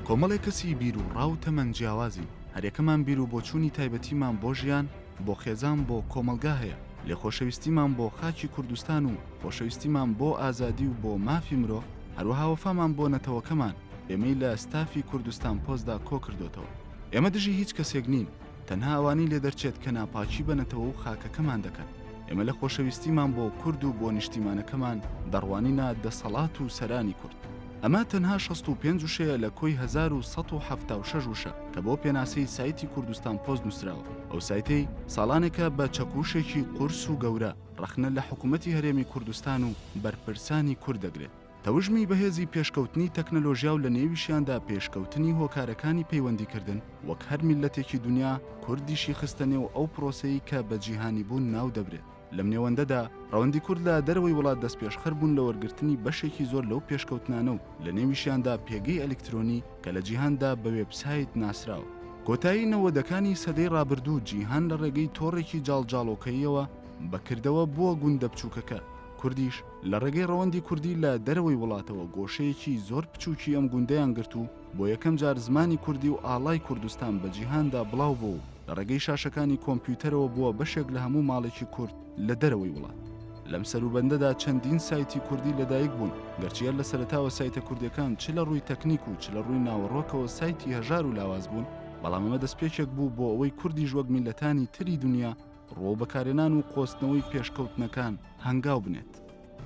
کۆمەڵێک کەسی بیر و ڕاو تەمەن جیاوازی هەرێکەمان بیر و بۆچوونی تایبەتیمان بۆ ژیان بۆ خێزان بۆ کۆمەلگا هەیە لێ خۆشەویستیمان بۆ خاکی کوردستان و خۆشەویستیمان بۆ ئازادی و بۆ مافی مرۆڤ هەروەها وەفامان بۆ نەتەوەکەمان ئێمەی لە ستافی کوردستان پۆستدا کۆ کردوتەوە. ئێمە دژی هیچ کەسێک نین، تەنها ئەوانی لێ دەرچێت کە ناپاکی بەنەتەوە و خاکەکەمان دەکەن. ئێمە لە خۆشەویستیمان بۆ کورد و بۆ نیشتیمانەکەمان دەڕوانینە دەسەڵات و سەرانی کورد. ئەمە تەنها 65 وشەیە لە کۆی 1976 وشە کە بۆ پێناسەی سایتی کوردستان پۆست نووسراوە. ئەو سایتەی ساڵانێکە بە چەکوشێکی قورس و گەورە ڕەخنە لە حکوومەتی هەرێمی کوردستان و بەرپرسانی کورد دەگرێت. تەوژمی بەهێزی پێشکەوتنی تەکنەلۆژیا و لە نێویشیاندا پێشکەوتنی هۆکارەکانی پەیوەندیکردن وەک هەر میلەتێکی دنیا کوردیشی خستە نێو ئەو پرۆسەیە کە بە جیهانی بوون ناو دەبرێت. لەم نێوەندەدا ڕەوەندی کورد لە دەرەوەی وڵات دەست پێشخەر بوون لە وەرگرتنی بەشێکی زۆر لەو پێشکەوتنانە و لە نێویشیاندا پێگەی ئەلکترۆنی کە لە جیهاندا بە وێبسایت ناسراوە. کۆتایی نەوەدەکانی سەدەی ڕابردوو جیهان لە ڕێگەی تۆڕێکی جاڵجاڵۆکەیەوە بەکردەوە بووە گوندە بچووکەکە. کوردیش لە ڕێگەی ڕەوەندی کوردی لە دەرەوەی وڵاتەوە گۆشەیەکی زۆر بچووکی ئەم گوندەیان گرت و بۆ یەکەم جار زمانی کوردی و ئاڵای کوردستان بە جیهاندا بڵاو بوو لە ڕێگەی شاشەکانی کۆمپیوتەرەوە بووە بەشێک لە هەموو ماڵێکی کورد لە دەرەوەی وڵات. لەم سەروبەندەدا چەندین سایتی کوردی لەدایک بوون، گەرچیە لە سەرەتاوە سایتە کوردەکان چ لە ڕووی تەکنیک و چ لە ڕووی ناوەڕۆکەوە سایتی هەژار و لاواز بوون، بەڵام ئەمە دەستپێچێک بوو بۆ ئەوەی کوردیش وەک میلەتانی تری دنیا ڕۆ بەکارێنان و قۆستنەوەی پێشکەوتنەکان هەنگاو بنێت.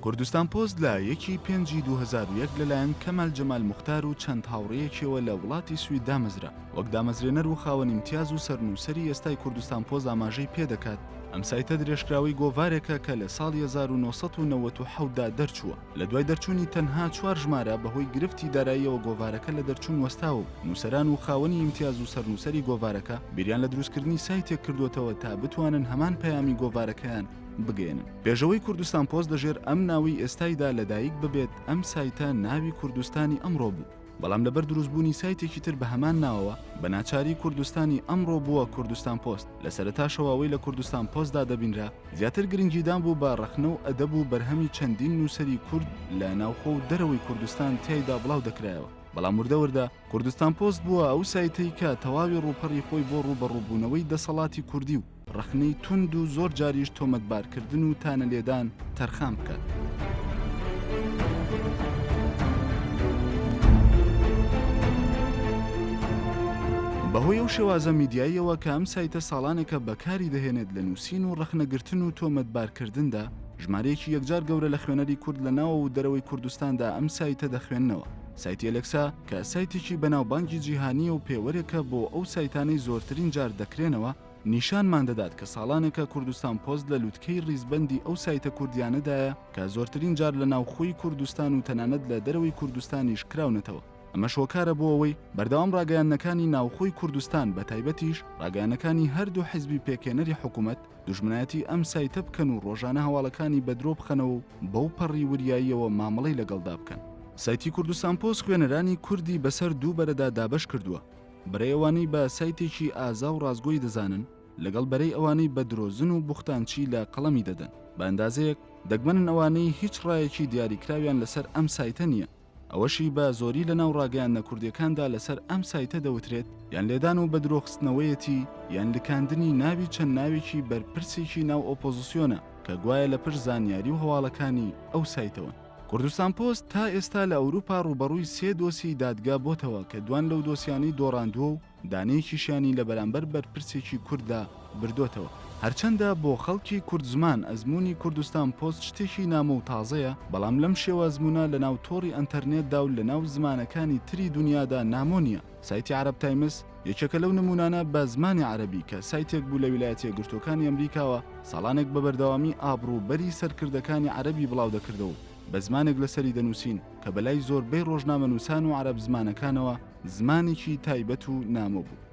کوردستان پۆست لە 1/5/2001 لەلایەن کەمال جەمال موختار و چەند هاوڕێیەکیەوە لە وڵاتی سوید دامەزرا وەک دامەزرێنەر و خاوەن ئیمتیاز و سەرنووسەری ئێستای کوردستان پۆست ئاماژەی پێدەکات. ئەم سایتە درێژکراوی گۆڤارێکە کە لە ساڵی 1997دا دەرچووە. لە دوای دەرچوونی تەنها 4 ژمارە بەهۆی گرفتی داراییەوە گۆڤارەکە لە دەرچوون وەستاوە و نووسەران و خاوەنی ئیمتیاز و سەرنووسەری گۆڤارەکە بیریان لە دروستکردنی سایتێک کردوتەوە تا بتوانن هەمان پەیامی گۆڤارەکەیان بگەێنن. پێشەوەی کوردستان پۆست دەژێر ئەم ناوی ئێستایدا لەدایک ببێت ئەم سایتە ناوی کوردستانی ئەمڕۆ بوو. بەڵام لەبەر دروستبوونی سایتێکی تر بە هەمان ناوەوە بە ناچاری کوردستانی ئەمڕۆ بووە کوردستان پۆست. لە سەرەتا شەواوەی لە کوردستان پۆستدا دەبینرا زیاتر گرنگیدان بوو بە ڕەخنە و ئەدەب و بەرهەمی چەندین نووسەری کورد لە ناوخۆ و دەرەوەی کوردستان تیایدا بڵاو دەکرایەوە. بەڵام وردەوردە کوردستان پۆست بووە ئەو سایتەی کە تەواوی ڕووپەڕی خۆی بۆ ڕووبەڕووبوونەوەی دەسەڵاتی کوردی و ڕەخنەی توند و زۆر جاریش تۆمەتبارکردن و تانە لێدان تەرخان بکات. بەهۆی ئەو شێوازە میدیاییەوە کە ئەم سایتە ساڵانێکە بەکاری دەهێنێت لە نووسین و ڕەخنەگرتن و تۆمەتبارکردندا، ژمارەیەکی یەکجار گەورە لە خوێنەری کورد لە ناوە و دەرەوەی کوردستاندا ئەم سایتە دەخوێننەوە. سایتی ئەلێکسا کە سایتێکی بەناوبانگی جیهانیە و پێوەرێکە بۆ ئەو سایتانەی زۆرترین جار دەکرێنەوە، نیشانمان دەدات کە ساڵانێکە کوردستان پۆست لە لووتکەی ڕیزبەندی ئەو سایتە کوردیانەدایە کە زۆرترین جار لە ناوخۆی کوردستان و تەنانەت لە دەرەوەی کوردستانیش کراونەتەوە. ئەمە شۆکارە بۆ ئەوەی بەردەوام ڕاگەیاندنەکانی ناوخۆی کوردستان بە تایبەتیش ڕاگەیاندنەکانی هەردوو حیزبی پێکێنەری حکوومەت دوژمنایەتی ئەم سایتە بکەن و ڕۆژانە هەواڵەکانی بەدرۆ بخەنەوە و بەو پەڕی وریاییەوە مامەڵەی لەگەڵدا بکەن. سایتی کوردستان پۆست خوێنەرانی کوردی بەسەر دوو بەرەدا دابەش کردووە. بەرەی ئەوانەی بە سایتێکی ئازا و ڕازگۆی دەزانن لەگەڵ بەرەی ئەوانەی بە درۆزن و بوختانچی لە قەڵەمی دەدەن. بە ئەندازەیەک دەگمەنن ئەوانەی هیچ ڕایەکی دیاریکراویان لەسەر ئەم سایتە نییە. ئەوەشی بە زۆری لە ناو ڕاگەیاندنە کوردیەکاندا لەسەر ئەم سایتە دەوترێت یان لێدان و بە درۆخستنەوەیەتی یان لکاندنی ناوی چەند ناوێکی بەرپرسێکی ناو ئۆپۆزیسیۆنە کە گوایە لە پشت زانیاری و هەواڵەکانی ئەو سایتەوە. کوردستان پۆست تا ئێستا لە ئەوروپا ڕوبەڕووی 3 دۆسی دادگا بۆتەوە کە دوان لەو دۆسیانی دۆڕاندووە و دانەیەکیشیانی لە بەرامبەر بەرپرسێکی کورددا بردوتەوە. هەرچەندە بۆ خەڵکی کورد زمان ئەزمموی کوردستان پۆست شتێکی نامە و تازەیە، بەڵام لەم شێوە ئەزممونە لە ناو تۆڕی ئەنتەرنێتدا و لە ناو زمانەکانی تری دنیادا نامۆنیە. سایتی عرب تایمز یەکێکە لەو نمونانە بە زمانی عەرەبی کە سایتێک بوو لە ویلایەتە یەکگرتووەکانی ئەمریکاوە ساڵانێک بە بەردەوامی ئابڕووبەری سەرکردەکانی عەرەبی بڵاو دەکردەوە بە زمانێک لەسەری دەنووسین کە بەلای زۆربەی ڕۆژنامەنووسان و عەرەب زمانەکانەوە زمانێکی تایبەت و نامۆ بوو.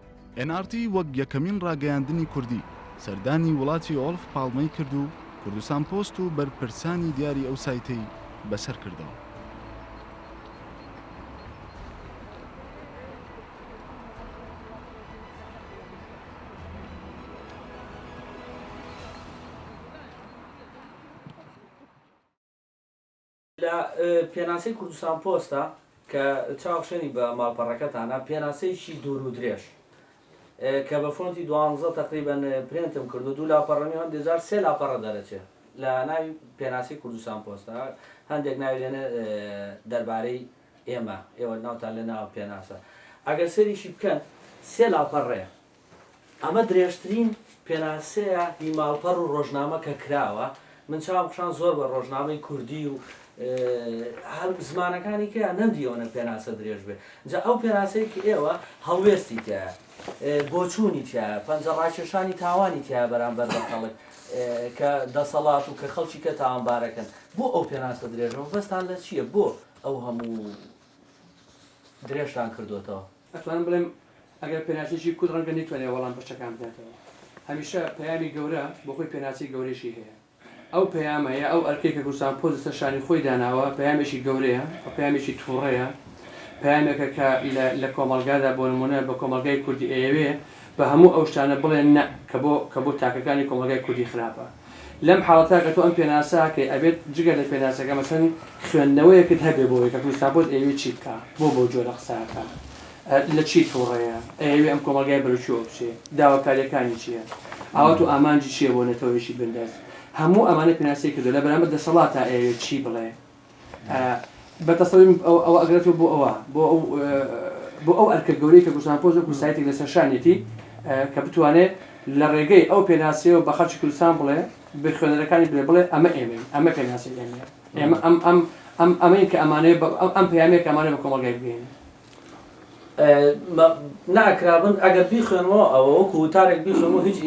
NRT وەک یەکەمین ڕاگەیاندنی کوردی سەردانی وڵاتی ئۆڵف پاڵمەی کرد و کوردستان پۆست و بەرپرسانی دیاری ئەو سایتەی بەسەر کردەوە. لە پێناسەی کوردستان پۆستە کە چاوشێنی بە ماڵپەڕەکەتانە پێناسەیەکی دوور و درێژ کە بە فۆنتی 12 تقریبان پرێنتم کردو دوو لاپەڕەمی هەندێزار سێ لاپەڕە دەرەچێت لە ناوی پێناسی کوردستان پۆستە هەندێک ناوی لێنە دەربارەی ئێوە ناوتان لە ناو پێناسە ئەگەر سەریشی بکەن سێ لاپەڕێ ئەمە درێژترین پێناسەیە هیماڵپەڕ و ڕۆژنامە کە کراوە من چاوم خشان زۆر بە ڕۆژنامەی کوردی و هەر زمانەکانی کە نەمدیەوەنە پێناسە درێژ بێ جا ئەو پێناسەی کە ئێوە هەڵوێستی تایە بۆچوونی تایە پەنجەڕاکێشانی تاوانی تایە بەرامبەر بە خەڵک کە دەسەڵات و کە خەڵکی کە تاوانبارەکەن بۆ ئەو پێناسە درێژەوە بەستان لە چییە بۆ ئەو هەموو درێژتان کردوێتەوە ئەتوانم بڵێم ئەگەر پێناسێکی کورد ڕەنگە نەیتوانێت وەڵام بەشەکان بداتەوە هەمیشە پەیامی گەورە بۆ خۆی پێناسی گەورەشی هەیە ئەو پەیامەیە ئەو ئەرکێک کە کوردستان پۆز لەسەر شانی خۆی داناوە پەیامێکی گەورەیە ئەو پەیامێکی تووڕەیە پەیامێکە کە لە کۆمەڵگادا بۆ نمونە بە کۆمەلگای کوردی ئەیەوێ بە هەموو ئەو شتانە بڵێن نە کە بۆ تاکەکانی کۆمەلگای کوردی خراپە لەم حاڵەتە کە تۆ ئەم پێناساکەی ئەبێت جگە لە پێناسەکە مەسەن خوێندنەوەیەکت هەبێ بۆی کە کوردستان پۆز ئەیەوێ چی بکە بۆ جۆرە قساکە لە چی تووڕەیە ئەیەوێ ئەم کۆمەلگای بەرەوچۆ بچێ داواکاریەکانی چییە ئاوات و ئامانجی چییە بۆ نەتەوەیشی بنداز هەموو ئەمانە پێناسی کردو لە بەرامبەر دەسەڵات تا ئەوێ چی بڵێ بەتەسەڵیم ئەو ئەگرێتەوە بۆ ئەو ئەرکە گەورەی کە کوردستان پۆز و سایتێک لەسەر شانێتی کە بتوانێت لە ڕێگەی ئەو پێناسیەوە بە خەڵکی کوردستان بڵێ بە خوێنەرەکانی بڵێ ئەمە ئەمە پێناسی ئێمە ئەمەین کە ئەمانەیە ئەم پەیامەیە کە ئەمانەیە بە کۆمەلگای بگەین ناکرابن ئەگەر بیخوێنەوە ئەوە وەکو وتارێک بیخوێنەوە هیچ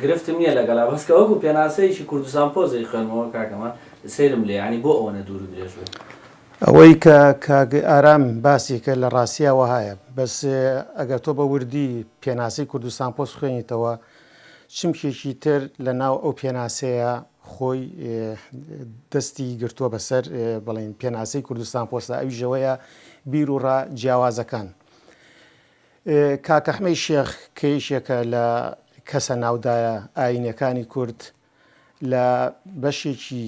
گرفتم نییە لەگەڵا بەس کە وەکو پێناسەیەکی کوردستان پۆزەی خوێنەوە کاکەمان سێرم لێ ینی بۆ ئەوەنە دوور و درێژ بێت ئەوەی کە ئارام باسی کە لە ڕاستیەوە هەیە بەس ئەگەر تۆ بە وردی پێناسی کوردستان پۆز خوێنیتەوە چمکێکی تر لە ناو ئەو پێناسەیە خۆی دەستی گرتووە بەسەر بڵین پێناسی کوردستان پۆستە ئەوی ژەوەیە بیر و ڕا جیاوازەکان کاکەحمەی شێخ کەیشێکە لە کەسە ناودایە ئاینەکانی کورد لە بەشێکی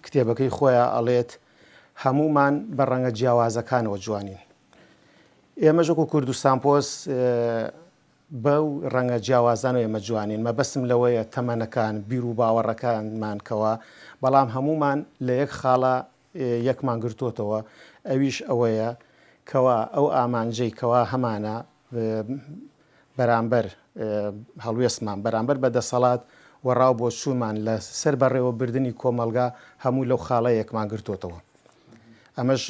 کتێبەکەی خۆیان ئەڵێت هەمومان بە ڕەنگە جیاوازەکانەوە جوانین ئێمەژەکو کوردستان پۆز بەو ڕەنگە جیاوازان و ئێمە جوانین مەبەستم لەوەیە تەمەنەکان بیر و باوەڕەکانمانکەوە بەڵام هەمومان لە یەک خاڵە یەکمان گرتوتەوە ئەویش ئەوەیە کەوا ئەو ئامانجەی کەوا هەمانە بەرامبەر هەڵوێستمان بەرامبەر بەدەسەڵات وەڕاو بۆ چوومان لە سەر بەڕێوەبردننی کۆمەلگا هەموو لەو خاڵە یەکمان گرتوتەوە ئەمەش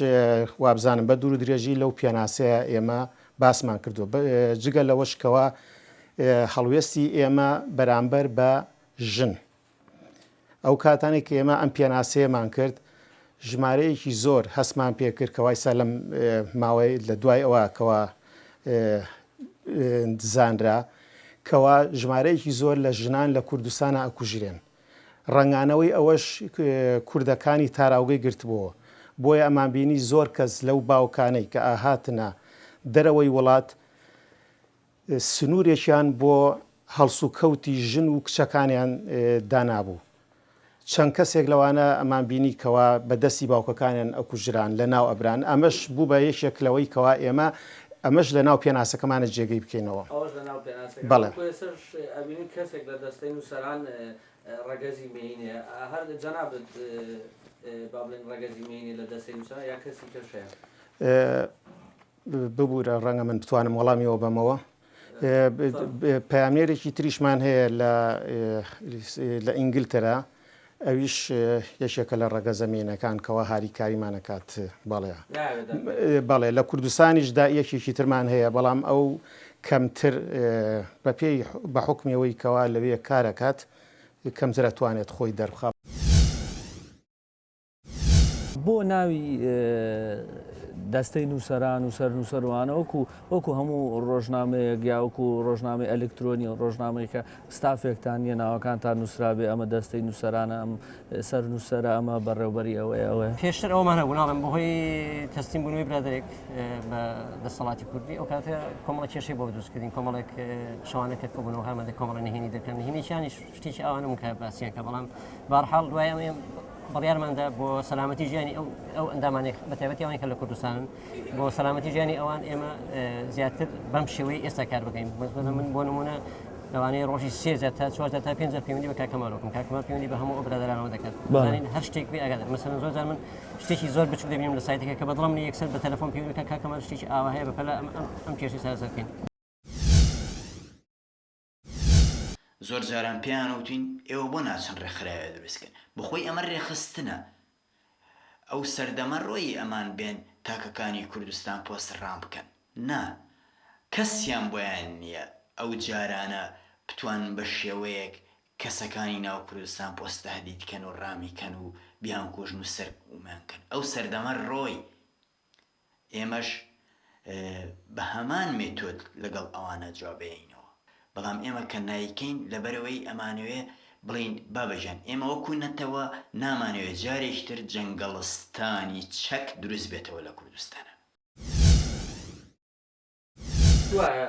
وابزانم بە دوور و درێژی لەو پێناسەیە ئێمە باسمان کردو جگە لەوەشکەوە هەڵوێستی ئێمە بەرامبەر بە ژن ئەو کاتانی کە ئێمە ئەم پێناسەیەمان کرد ژمارەیەکی زۆر هەستمان پێکرد کەوای سا لەم ماوەی لە دوای ئەوە کەوا زانرا کەوا ژمارەیەکی زۆر لە ژنان لە کوردستانە ئەکوژرێن ڕنگانەوەی ئەوەش کوردەکانی تاراوگەی گرتبووە بۆیە ئەمان بینی زۆر کەس لەو باوکانەی کە ئاهاتنە دەرەوەی وڵات سنوورێکیان بۆ هەڵسو کەوتی ژن و کچەکانیان دانابوو چەند کەسێک لەوانە ئەمان بینی کەوا بەدەستی باوکەکانیان ئەکوژران لە ناو ئەبران ئەمەش بوو بە یەکێک لەوەی کەوا ئێمە ئەمەش لە ناو پێناسەکەمانە جێگەی بکەینەوە بەڵێ کەسێک لە دەستەی نووسەران ڕەگەزی مینێ هەر جەنابەت با بڵێن ڕەگەزی مینێ لە دەستەی نووسەران یا کەسی کەشەیە ببوورە ڕەنگە من بتوانم وەڵامیەوە بەمەوە پەیامنێرێکی تریشمان هەیە لە ئینگلترا ئەویش یەشێکە لە ڕەگە زەمینەکان کەەوە هاریکاریمانەکات بەڵێ لە کوردستانیشدا یەکێکی ترمان هەیە بەڵام ئەو کەمتر بە پێی بە حکمیەوەی کەوا لەوەیە کارەکات کەمتر ئەتوانێت خۆی دەربخە بۆ ناوی دەستەی نووسەران و سەر نووسەروانە وەکو هەموو ڕۆژنامەیەک یاوەکو ڕۆژنامەی ئەلکترۆنی ڕۆژنامەی کە ستافێکتان نیە ناوەکانتان نووسرابێ ئەمە دەستەی نووسەرانە ئەم سەر نووسەرە ئەمە بەڕێوبەری ئەوەیە پێشتر ئەومان هەبوو ناڵم بەهۆی تەستیم بوونەوەی برادێک بە دەسەڵاتی کوردی ئەو کاتە کۆمەڵە کێشەی بۆ دروستکردین کۆمەڵێک شەوانەکە کۆبوونەوە هەمەدە کۆمەڵە نهێنی دەکەن نهێنیشیانی شتێکی ئەوانم کە باسییان کە بەڵام بەهەرحاڵ دوای ئەمە بڕیارماندا بۆ سەلامەتی ژیانی ئەو ئەندامانێک بەتایبەتی ئەوانەی کە لە کوردستانن بۆ سەلامەتی ژیانی ئەوان ئێمە زیاتر بەم شێوەی ئێستا کار بکەین من بۆ نمونە لەوانەیە ڕۆژی 3 تا 4 تا 5 پەیوەندی بە کاکەماڵۆکم کاکەمال پەیوەندی بە هەموو ئەو برادرانەوە دەکات زانین هەر شتێک بێ ئەگەر مەسەلەن زۆر جار من شتێکی زۆر بچوک دەبینم لە سایتێکە کە بەدڵم نیە یەکسەر بە تەلەفۆن پەیوەندی بکە کاکەمال شتێکی ئاوا هەیە بەپەلا ئەم کێشەی سەرسەرکەین. زۆر جاران پێیان وتین ئێوە بۆ ناچەند ڕێکخراوێ دەبستکەن بخۆی ئەمە ڕێخستنە ئەو سەردەمە ڕۆی ئەمان بێن تاکەکانی کوردستان پۆست ڕام بکەن نا کەسیان بۆیان نییە ئەو جارانە بتوان بە شێوەیەک کەسەکانی ناو کوردستان پۆستە هەدیدکەن و ڕامیکەن و بیان کوژن و سەر ومانکەن ئەو سەردەمە ڕۆی ئێمەش بە هەمان مێتۆد لەگەڵ ئەوانە جوابێنەوە بەڵام ئێمە کە نایکەین لەبەرەوەی ئەمانوێ بڵین بابەژان ئێمە وەکو نەتەوە نامانەوێت جارێکتر جەنگەڵستانی چەک دروست بێتەوە لە کوردستانە. دوایە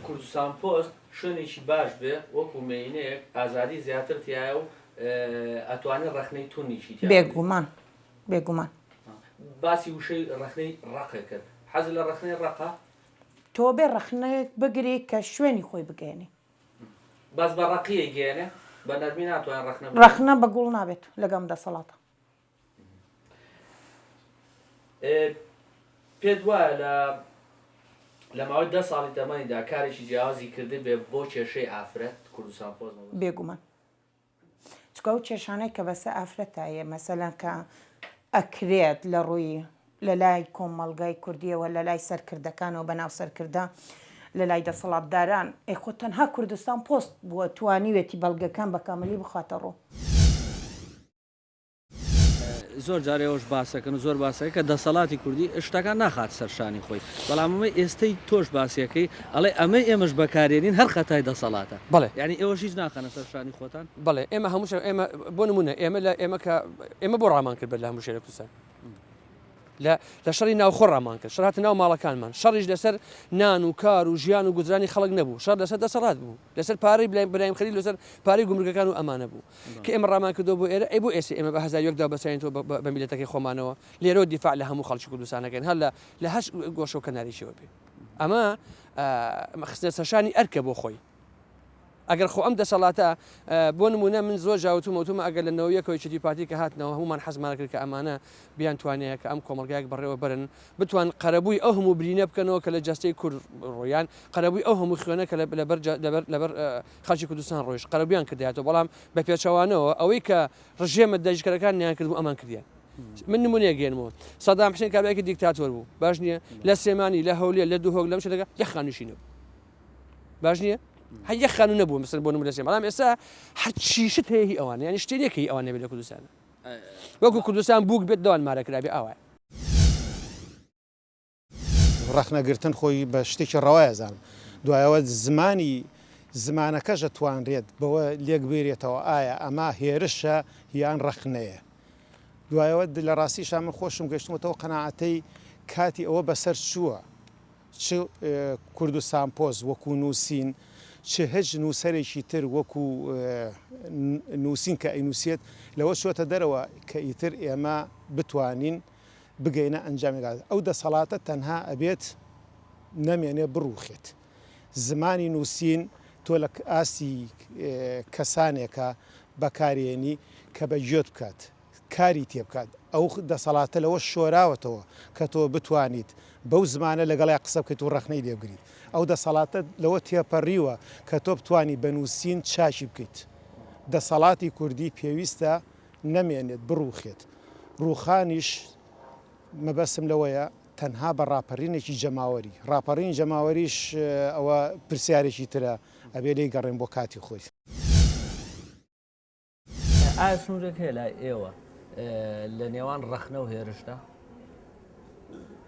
کوردستان پۆست شوێنێکی باش بێ وەکو مێینەیەک ئازادی زیاتر تایە و ئەتوانێت ڕەخنەی تونیشی بێگومان بێگومان باسی وشەی ڕەخنەی ڕقە کرد حەز لە ڕەخنەی ڕقە تۆ بێ ڕەخنەیەک بگری کە شوێنی خۆی بگەێنی باز بە ڕقیە گێنێ بە نەرمی ناتوان ڕەخنە بە گوڵ نابێت لەگەم دەسەڵاتە. پێت وایە لە ماوەی 10 ساڵی تەمەنیدا کارێکی جیاوازی کردی بێ بۆ کێشەی ئافرەت کوردستان پۆست بێگومان چکە ئەو کێشانەی کە بەسە ئافرەتایە مەسەلەن کە ئەکرێت لە ڕووی لە لای کۆمەڵگای کوردیەوە لە لای سەرکردەکانەوە بەناو سەرکردا لە لای دەسەڵاتداران ئەیخۆ تەنها کوردستان پۆست بووە توانیوێتی بەڵگەکان بە کامەلی بخاتە ڕۆ. زۆر جارێەوەش باسەکەن و زۆر باسەکە کە دەسەڵاتی کوردی شتەکان ناخات سەرشانی خۆی بەڵام ئەمە ئێستەی تۆش باسیەکەی ئەڵێ ئەمە ئێمەش بەکارێنین هەر خەتای دەسەڵاتە بەڵێ ینی ئێوە هیچ ناخەنە سەرشانی خۆتان بەڵێ ئێمە هەمووش ئێمە بۆ نمونە ئێمە لە ئێمە بۆ ڕامان کرد بە لە هەموو شێ لە کوردستان لە شەڕی ناوخۆ ڕامان کرد شەڕات ناو ماڵەکانمان شەڕیش لەسەر نان و کار و ژیان و گوزرانی خەڵک نەبوو شەڕ لەسەر دەسەڵات بوو لەسەر پارەی بەلایم خەریک لەسەر پارەی گومرگەکان و ئەمانە بوو کە ئێمە ڕامان کردو بۆ ئێرە ئەی بۆ ئێستا ئێمە بە هەزاریەکدا بەسەرێنەوە بە میلەتەکەی خۆمانەوە لێرەوە دیفاع لە هەموو خەڵکی کوردستانەکەن هەر لە هەش گۆشە و کەناریشەوە بێ ئەمە خستە سەرشانی ئەرکە بۆ خۆی ئەگەر خۆ ئەم دەسەڵاتە بۆ نمونە من زۆر جاوتومە ئەگەر لە نەوەیەکەوەی چی پارتی کە هاتنەوە هەمومان حەزمان کرد کە ئەمانە بیان توانەیە کە ئەم کۆمەلگایەک بەڕێوە برن بتوان قەرەبووی ئەو هەموو برینە بکەنەوە کە لە جەستەی کورد ڕۆیان قەرەبووی ئەو هەموو خوێنە کە لەبەر خەڵکی کوردستان ڕۆیش قەرەبیان کردیاتەوە بەڵام بە پێچەوانەوە ئەوەی کە ڕژێمە داژکەرەکان نیان کردبوو ئەمان کردیان من نمونەیە گەێنمەوە سەدام حوسێن کابراایەکی دیکتاتۆر بوو باش نییە لە سلێمانی لە هەولێر لە دووهۆک لەم شتەکە یەخانوشینە باش نییە هەر یەک خانوو نەبوو مثلا بۆ نمونە بەڵام ئێستا هەرچی شت هەیە هی ئەوانە یعنی شتێکی ئەوانە بێت لە کوردستانە وەکو کوردستان بووک بێت دەوان مارەکرابێ ئاوایە ڕەخنەگرتن خۆی بە شتێکی ڕەوایە زانم دوایەوە زمانەکەش دەتوانرێت بەوە لێک بێرێتەوە ئایا ئەما هێرشە یان ڕەخنەیە دوایەوە لە ڕاستیشان من خۆشم گەشتمەوە قەناعەتەی کاتی ئەوە بەسەر چووە چ کوردستان پۆست وەکو نووسین چه هەج نووسەرێکی تر وەکو نووسین کە ئەینووسێت لەوە چۆتە دەرەوە کە ئیتر ئێمە بتوانین بگەینە ئەنجامێکات ئەو دەسەڵاتە تەنها ئەبێت نەمێنێ بڕوخێت زمانی نووسین تۆ لە ئاسی کەسانێکە بەکارێنی کە بەگوێت بکات کاری تێ بکات ئەو دەسەڵاتە لەوە شۆراوەتەوە کە تۆ بتوانیت بەو زمانە لەگەڵای قسە بکەیت و ڕەخنەی لێبگریت ئەو دەسەڵاتە لەوە تێپەڕیوە کە تۆ بتانی بە نووسین چاکی بکەیت دەسەڵاتی کوردی پێویستە نەمێنێت بڕوخێت ڕوخانیش مەبەسم لەوەیە تەنها بە ڕاپەڕینێکی جەماوەری ڕاپەڕین جەماوەریش ئەوە پرسیارێکی ترە ئەبێ لێی گەڕێن بۆ کاتی خۆی ئایا سنوورێک هەیە لای ئێوە لە نێوان ڕەخنە و هێرشدا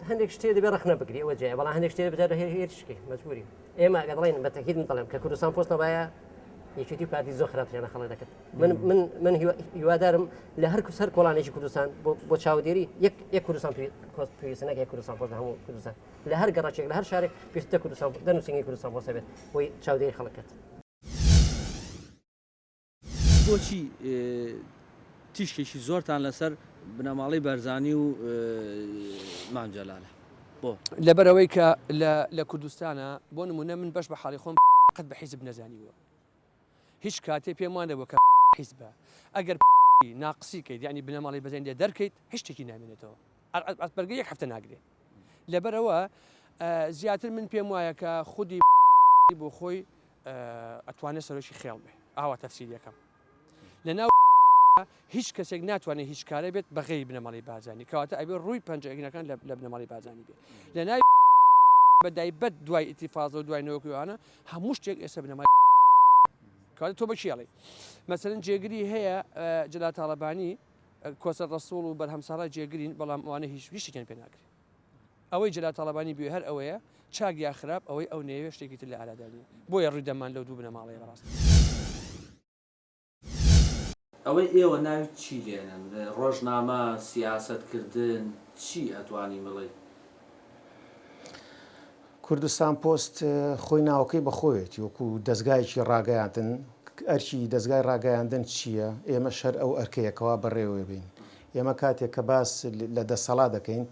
هەندێک شتێ دەبێت ڕەخنە بگری ئەوە جێ بەڵام هەندێک شتێ بەجار هێرشکی مەجبوری ئێمە گەڵێن بە تەکید من دەڵێم کە کوردستان پۆست نەبایە یەکێتی پارتی زۆر خراپیانە خەڵک دەکەن من هیوادارم لە هەر سەر کۆڵانێکی کوردستان بۆ چاودێری یەک کوردستان پێویستە یەک کوردستان پۆست هەموو کوردستان لە هەر گەڕاچێک لە هەر شارێک پێویستە کوردستان دەنووسنگی کوردستان پۆست بێت بۆی چاودێری خەڵکەت بۆچی تیشکێکی زۆرتان لەسەر بنەماڵی بەرزانی و مانجەلالە بۆ لەبەرەوەی کە لە کوردستانە بۆ نمونە من بەش بە حاڵی خۆم قەت بە حیزب نەزانیوە هیچ کاتێ پێم وانەوە کە حیزبە ئەگەر ناقسی کەیت یعنی بنەماڵی بەزێن لێ دەرکەیت هیچ شتێکی نامێنێتەوە بەرگە یەک هەفتە ناگرێت لەبەرەوە زیاتر من پێم وایە کە خودی بۆ خۆی ئەتوانێت سەرۆکی خێڵ بێ ئاوا تەفسیریەکەم لەناو هیچ کەسێک ناتوانێت هیچ کارە بێت بەغێی بنەماڵی بازانانی کەواتە ئەبێ ڕووی پەنجەکەنەکان لە بنەماڵی بازانانی بێت لە ناوی بەدایبەت دوای ئیتیفاز و دوای نەوەکیوانە هەموو شتێک ئێستا بنەماڵی کاتە تۆ بەچیاڵی مەسەرەن جێگری هەیە جەلات تاڵەبانی کۆسەر ڕەسوڵ و بەرهەمساڵای جێگرین بەڵام ئەوانە هیچیان پێ ناکرێت ئەوەی جەلات تاڵەبانی بێ هەر ئەوەیە چاگیا خراپ ئەوەی ئەو نێوێ شتێکی تر لە ئارادانی بۆیە ڕووی دەمان لەو دوو بنەماڵەیە بەڕاست ئەوەی ئێوە ناوی چی لێنن ڕۆژنامە سیاسەتکردن چی ئەتوانی بڵێ کوردستان پۆست خۆی ناوەکەی بەخۆیەتی وەکو دەستگایکی ڕاگەیاندن ئەرکی دەستگای ڕاگەیاندن چییە ئێمە شەر ئەو ئەرکەیەکەوە بەڕێوە بین ئێمە کاتێک کە باس لە دەسەڵات دەکەین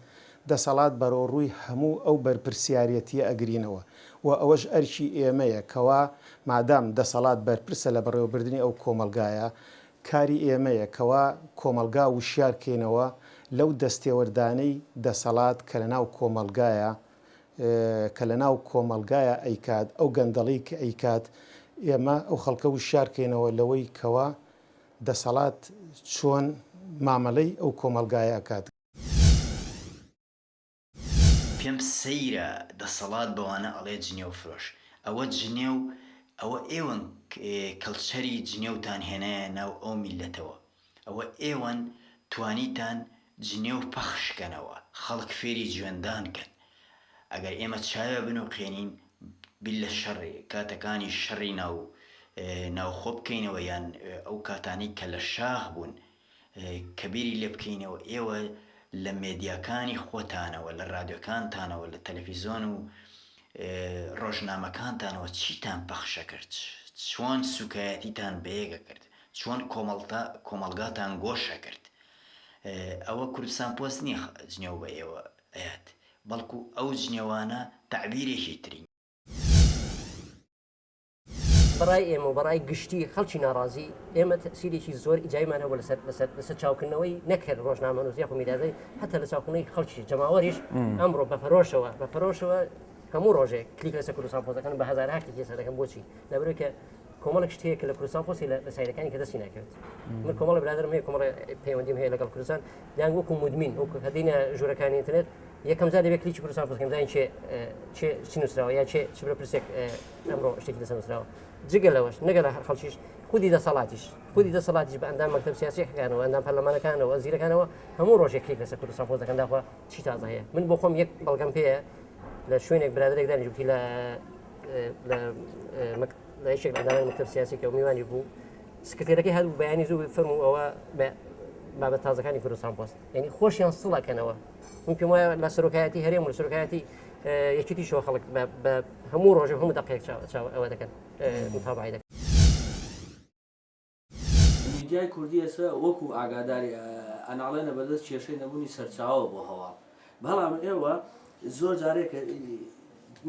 دەسەڵات بەرەو ڕووی هەموو ئەو بەرپرسیارەتیە ئەگرینەوە و ئەوەش ئەرکی ئێمەیە کەوا مادام دەسەڵات بەرپرسە لە بەڕێوەبردننی ئەو کۆمەلگایە کاری ئێمەیە کەوا کۆمەلگا وشیارکەینەوە لەو دەستێوەردانەی دەسەڵات کە لە ناو کۆمەلگایە کە لە ناو کۆمەلگایە ئەیکات ئەو گەندەڵی کە ئەیکات ئێمە ئەو خەڵکە وشیارکەینەوە لەوەی کەوا دەسەڵات چۆن مامەلەی ئەو کۆمەلگایە ئەکات پێم سەیرە دەسەڵات بەوانە ئەڵێ جنێو فرۆش ئەوە جنێ و ئەوە ئێوەن کەڵچەری جنێوتان هێنایە ناو ئەو میلەتەوە ئەوە ئێوەن توانیتان جنێو پەخشکەنەوە خەڵک فێری جوێندان کەن ئەگەر ئێمە چاوە بن و قێنین بیل لە شەڕێ کاتەکانی شەڕی ناوخۆ بکەینەوە یان ئەو کاتانی کە لە شاخ بوون کەبیری لێ بکەینەوە ئێوە لە مێدیاکانی خۆتانەوە لە رادیۆکانتانەوە لە تەلەڤیزۆن و ڕۆژنامەکانتانەوە چیتان پەخشە کرد چۆن سوکایەتیتان بەیەگە کرد چۆن کۆمەلگاتان گۆشە کرد ئەوە کوردستان پۆست نییە جنێو بە ئێوە ئەیات بەڵکو ئەو جنێوانە تعبیرێکی ترین بەڕای ئێمە و بەڕای گشتی خەڵکی ناڕازی ئێمە تەسیرێکی زۆر ئیجایمان هەبوو لەسەر چاوکردنەوەی نەکرد ڕۆژنامە نووسیا و میدیازەی هەتا لە چاوکردنەوەی خەڵکی جەماوەریش ئەمڕۆ بەپەرۆشەوە هەموو ڕۆژێک کلیک لەسەر کوردستان پۆستەکان بە هەزار هەشتێکی سەر دەکەم بۆچی لەبەرەوەی کە کۆمەڵێک شتەیە کە لە کوردستان پۆستی لە سایرەکانی کە دەستی ناکرد من کۆمەڵی برادرم هەیە کۆمەڵی پەیوەندیم هەیە لەگەڵ کوردستان دەیان وەکو مودمین وەکو هەدینە ژوورەکانی ئینترنێت یەکەم جار دەبێت کلیکی کوردستان پۆست کەم چی نووسراوە یا چ پرسێک ئەمڕۆ شتێکی لەسەر نووسراوە جگە لەوەش نەگە لە خەڵکیش خودی دەسەڵاتیش بە ئەندام مەکتەب سیاسیەکانەوە ئەندام پەرلەمانەکانەوە وەزیرەکانەوە هەموو ڕۆژێک کلیک لەسەر کوردستان پۆست دەکەن داخوا چی تازە هەیە من بۆ خۆم یەک بەڵگەم پێیە لە شوێنێک برادرێک دانیشتی لە یەکێک لە ئەندامانی مەکتەب سیاسی کە میوانی بوو سکرتێرەکەی هەبوو بەیانی زوو فەرموو ئەوە بابەت تازەکانی کوردستان پۆست یعنی خۆشیان سڵەکەنەوە من پێم وایە لە سەرۆکایەتی هەرێم و لە سەرۆکایەتی یەکێتی شۆ خەڵک بە هەموو ڕۆژێ هەموو دەقێک ئەوە دەکەن متابعی دەکەن میدیای کوردی ئێستا وەکو ئاگاداری ئەناڵێنە بەدەست کێشەی نەبوونی سەرچاوە بۆ هەوا بەڵام ئێوە زۆر جارێکە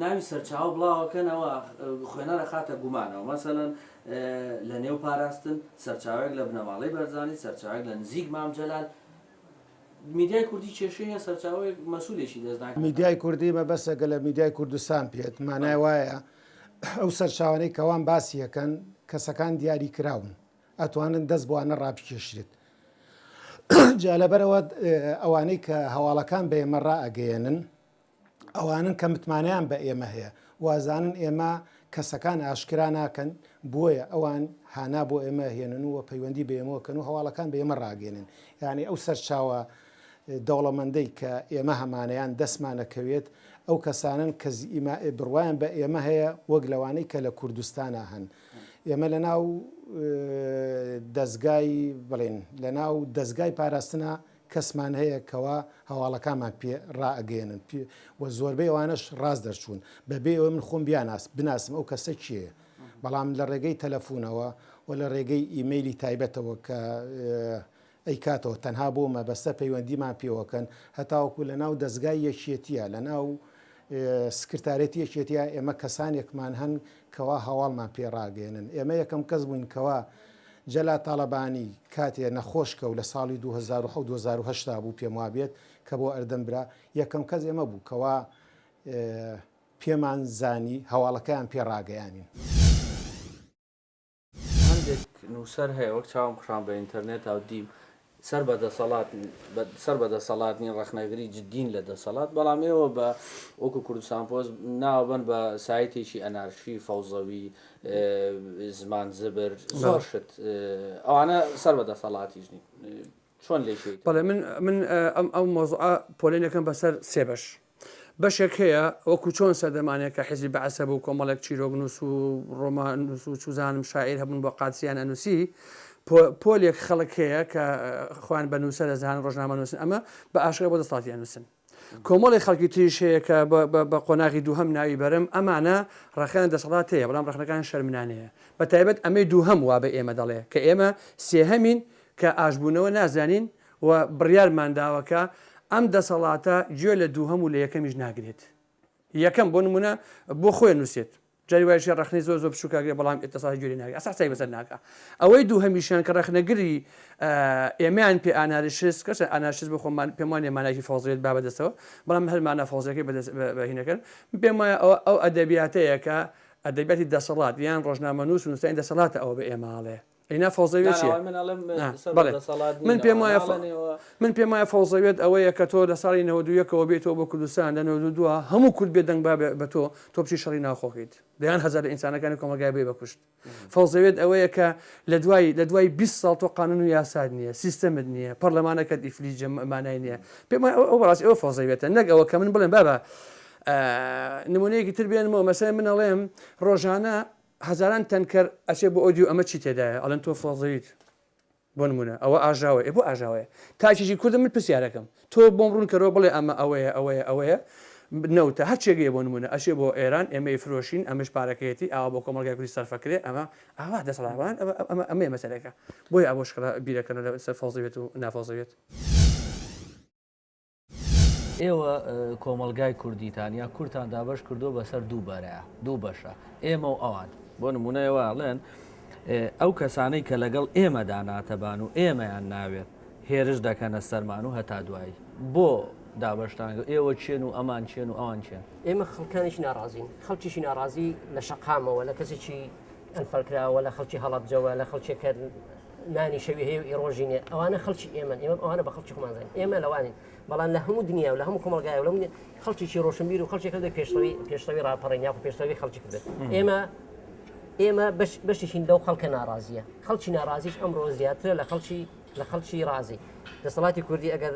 ناوی سەرچاو بڵاوەکەنەوە خوێنەرە خاتە گومانەوە مەسەلەن لە نێو پاراستن سەرچاوێک لە بنەماڵەی بەرزانی سەرچاوێک لە نزیک مامجەلال میدیای کوردی کێشەیە سەرچاوەیەک مەسئولێکی دەست ناکات میدیای کوردی مەبەستەگە لە میدیای کوردستان پێت مانای وایە ئەو سەرچاوانەی کەوان باسی یەکەن کەسەکان دیاری کراون ئەتوانن دەست بۆوانە ڕاپکێشرێت جا لەبەرەوە ئەوانەی کە هەواڵەکان بە ئێمە ڕائەگەیەنن ئەوانن کە متمانیان بە ئێمە هەیە وازانن ئێمە کەسەکان ئاشکرا ناکەن بۆیە ئەوان هانا بۆ ئێمە هێنن و پەیوەندی بە ئێمەوەکەن و هەواڵەکان بە ئێمە ڕاگەێنن یعنی ئەو سەرچاوە دەوڵەمەندەی کە ئێمە هەمانەیان دەستمانەکەوێت ئەو کەسانن کە بڕوایان بە ئێمە هەیە وەک لەوانەی کە لە کوردستانە هەن ئێمە لە ناو دەستگای بڵێن لە ناو دەستگای پاراستنە کەسمان هەیە کەوا هەواڵەکانمان پێ ڕائەگەێنن و زۆربەی ئەوانش ڕاست دەرچوون بەبێ ئەوە من خۆم بناسم ئەو کەسە کێیە بەڵام لە ڕێگەی تەلەفۆنەوە و لە ڕێگەی ئیممەیلی تایبەتەوە کە ئەیکاتەوە تەنها بۆ مەبەستە پەیوەندیمان پێوەکەن هەتاوەکو لە ناو دەستگای یەکێتیە لە ناو سکرتارەتی یەکێتیە ئێمە کەسانێکمان هەن کەوا هەواڵمان پێڕاگەێنن ئێمە یەکەم کەس بووین کەوا جەلا تاالبانی کاتێ نەخۆشکە و لە ساڵی 2010 بوو پێم وابێت کە بۆ ئەردەم برا یەکەم کەس ئێمە بوو کەوا پێمان زانی هەواڵەکەیان پێڕاگەیانین. هەندێک نووسەر هەیە وەک چاوم خشان بە ئینتەرنێت ئەو دیم سەر بەدەسەڵاتنی ڕەخنەگری جدین لە دەسەڵات بەڵامەوە بە وەکو کوردستان پۆز ناوبن بە سایتێکی ئەنارشی فەوزەوی زمان زبر زۆر شت ئەوانە سەر بەدەسەڵاتیژنی چۆن لێشێت؟ بەڵێ من ئەو مۆزوع پۆلێنەکەم بەسەر سێ بەشێک هەیە وەکو چۆن سەردەمانێک کە حیزی بەعسە بوو کۆمەڵێک چیرۆگنووس و ڕۆمان نووس و چوزانم شاعیر هەبوون بۆ قادسییان ئەنووسی پۆلێک خەڵک هەیە کە خوان بە نووسە لە زان ڕۆژنامە نووسن ئەمە بە ئاشکرا بۆ دەسەڵاتیان نووسن. کۆمەڵی خەڵکی تریش هەیە کە بە قۆناغی دووهەم ناوی بەرم ئەمانە ڕەخیان دەسەڵات هەیە بەڵام ڕەخنەکان شەرمنانەیە بە تایبەت ئەمەی دووهەم وا بە ئێمە دەڵێ کە ئێمە سێهەمین کە ئاشبوونەوە نازانین و بڕیارمانداوەکە ئەم دەسەڵاتە گوێ لە دووهەم و لە یەکەمیش ناگرێت. یەکەم بۆ نمونە بۆ خۆی نووسێت جاری وایشی ڕخنی زۆر بچووکاگرێ بەڵام ئێتەساڵی گوێی ناگرێت ئەساسی بەسەر ناکە. ئەوەی دووهەمیشیان کە ڕەخنەگری ئێمەیان پێ ئاناریشست کەس ئانارشست بۆ خۆمان پێم وانێ مانایکی فەوزێت با بەدەستەوە بەڵام هەرمانە فەوزەکەی بەهینەکەن پێم وایە ئەو ئەدەبیاتەیە کە ئەدەبیاتی دەسەڵات یان ڕۆژنامە نووس و نووسین دەسەڵاتە ئەوە بە ئێماڵێ ئینا فەوزەوێت من پێم وایە فەوزەوێت ئەوەیە کە تۆ لە ساڵی 92ەوە بێتەوە بۆ کوردستان لە 92 هەموو کورد بێ دەنگ بە تۆ بچی شەڕی ناوخۆکەیت دەیان هەزار لە ئینسانەکانی کۆمەلگای بێ بەکوشت. فەوزەوێت ئەوەیە کە لە دوای 20 ساڵ تۆ قانون و یاساد نییە سیستەمت نییە پەرلەمانەکەت ئیفلیج مانای نییە پێم ئەو بەڕاستی ئەوە فەوزەوێتە نەک ئەوە کە من بڵێم بابە نمونەیەکی تر بێنمەوە مەسەلەن من ئەڵێم ڕۆژانە هەزاران تەنکەر ئەچێ بۆ ئۆدیو ئەمە چی تێدایە ئەڵێن تۆ فەوزەویت بۆ نمونە ئەوە ئاژاوە بۆ ئاژاوەیە تاکیژی کوردم من پرسیارەکەم تۆ بۆم ڕوون کەرەوە بڵێ ئەمە ئەوەیە نەوتە هەرچێگەیە بۆ نمونە ئەشێ بۆ ئێران ئێمەی فرۆشین ئەمەش پارەکەیەتی ئاوا بۆ کۆمەلگای کوردی سەرفەکرێ ئەمە ئاوا دەسەڵاتوان ئەمەیە مەسەلەکە بۆی ئەوە شکڵە بیرەکەن لە سەر فەوزەوێت و نافەوزەوێت. ئێوە کۆمەلگای کوردیتانیا کورتان دابش کردو بەسەر دوو بەشە ئێمە و ئەوان بۆ نمونەیەواڵێن ئەو کەسانەی کە لەگەڵ ئێمە داناتەبان و ئێمەیان ناوێت هێرش دەکەنە سەرمان و هەتا دوایی بۆ دابشتان ئێوە چێن و ئەمان چێن و ئەوان چێن ئێمە خەڵکانیش ناڕازین خەڵکیشی ناڕازی لە شەقامەوە لە کەسێکی ئەنفەرکراوە لە خەڵکی هەڵەبجەوە لە خەڵکێکە نانی شەوی هەیە و ئیڕۆژینێ ئەوانە خەڵکی ئێمە ئەوانە بە خەڵکی خۆمانزانین ئێمە لەوانین بەڵام لە هەموو دنیا و لە هەموو کۆمەلگایە و لە خەڵکیی ڕۆشنبیر و خەڵکی کردە پێشتەوی ڕاپەڕێنیا و پێشتەوی خەڵکی کرد ئێمە بەشێکین لەو خەڵکە ناڕازیە خەڵکی ناڕازیش ئەمڕۆ زیاترە لە خەڵکی ڕازی دەسەڵاتی کوردی ئەگەر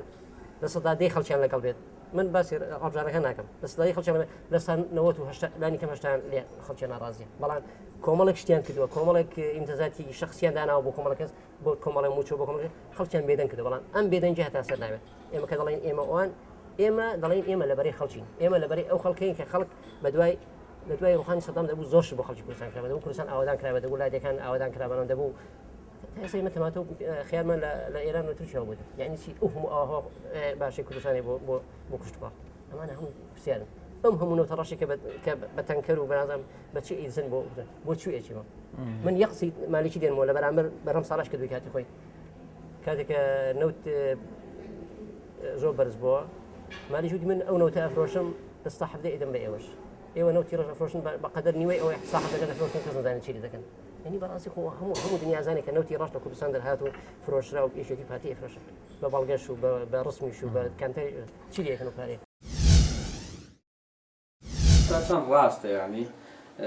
لە سەدادەی خەڵکیان لەگەڵ بێت من باسی ڕابژانەکە ناکەم لە سەدای خەڵکیان لە سان 90 لانی کەم هەشتان لێ خەڵکی ناڕازیە بەڵام کۆمەڵێک شتیان کردووە کۆمەڵێک ئیمتیازاتی شخصیان داناوە بۆ کۆمەڵەکەس بۆ کۆمەڵی موچۆ بۆ کۆمەڵێک خەڵکیان بێدەنگ کردو بەڵام ئەم بێدەنگی هەتا سەر ناوێت ئێمە کە دەڵێن ئێمە ئەوان ئێمە دەڵێن ئێمە لەبەرەی خەڵکین ئێمە لەبەرەی ئەو خەڵکەین کە خەڵک بە دوای لە دوای ڕوحانی سەدام دەبوو زۆرش بۆ خەڵکی کوردستان کرا دەبوو کوردستان ئاوادان کرا دەبوو لایەکان ئاوادان کرابەوە دەبوو ئێستا مەتەماتۆ خیارمان لە ئێران و تورکیا بوو یعنی چی ئەوهم ئاوا باشی کوردستانی بۆ کوشتبا ئەمانە هەموو پرسیارن ئەم هەموو نەوتە ڕەشی کە بە تەنکەر و بەنازم بەچی ئیزن بۆ چوو ئێچیەوە من یەقسی مالیکی دێنمەوە لە بەرامبەر بەرەم ساڵاش کردووی کاتی خۆی کاتێککە نەوت زۆر بەرز بووە مالیش وتی من ئەو نەوتە ئەفرۆشم دەستا حەفدە ئیدەم بە ئێوەش ئێوە نەوتی ڕۆژ ئەفرۆشن بەقەدەر نیوەی ئەوەی ساحەتەکە دەفرۆشن کەس نەزانێت چی دەکەن یعنی بەڕاستی خۆ هەموو دنیا زانێت کە نەوتی ڕاست لە کوردستان دەرهات و فرۆشرا و پێشێتی پاتی ئەفرۆشن بە بەڵگەش و بە ڕسمیش و بە کانتەر چی دەکەن و کارێ چەند ڕاستە ینی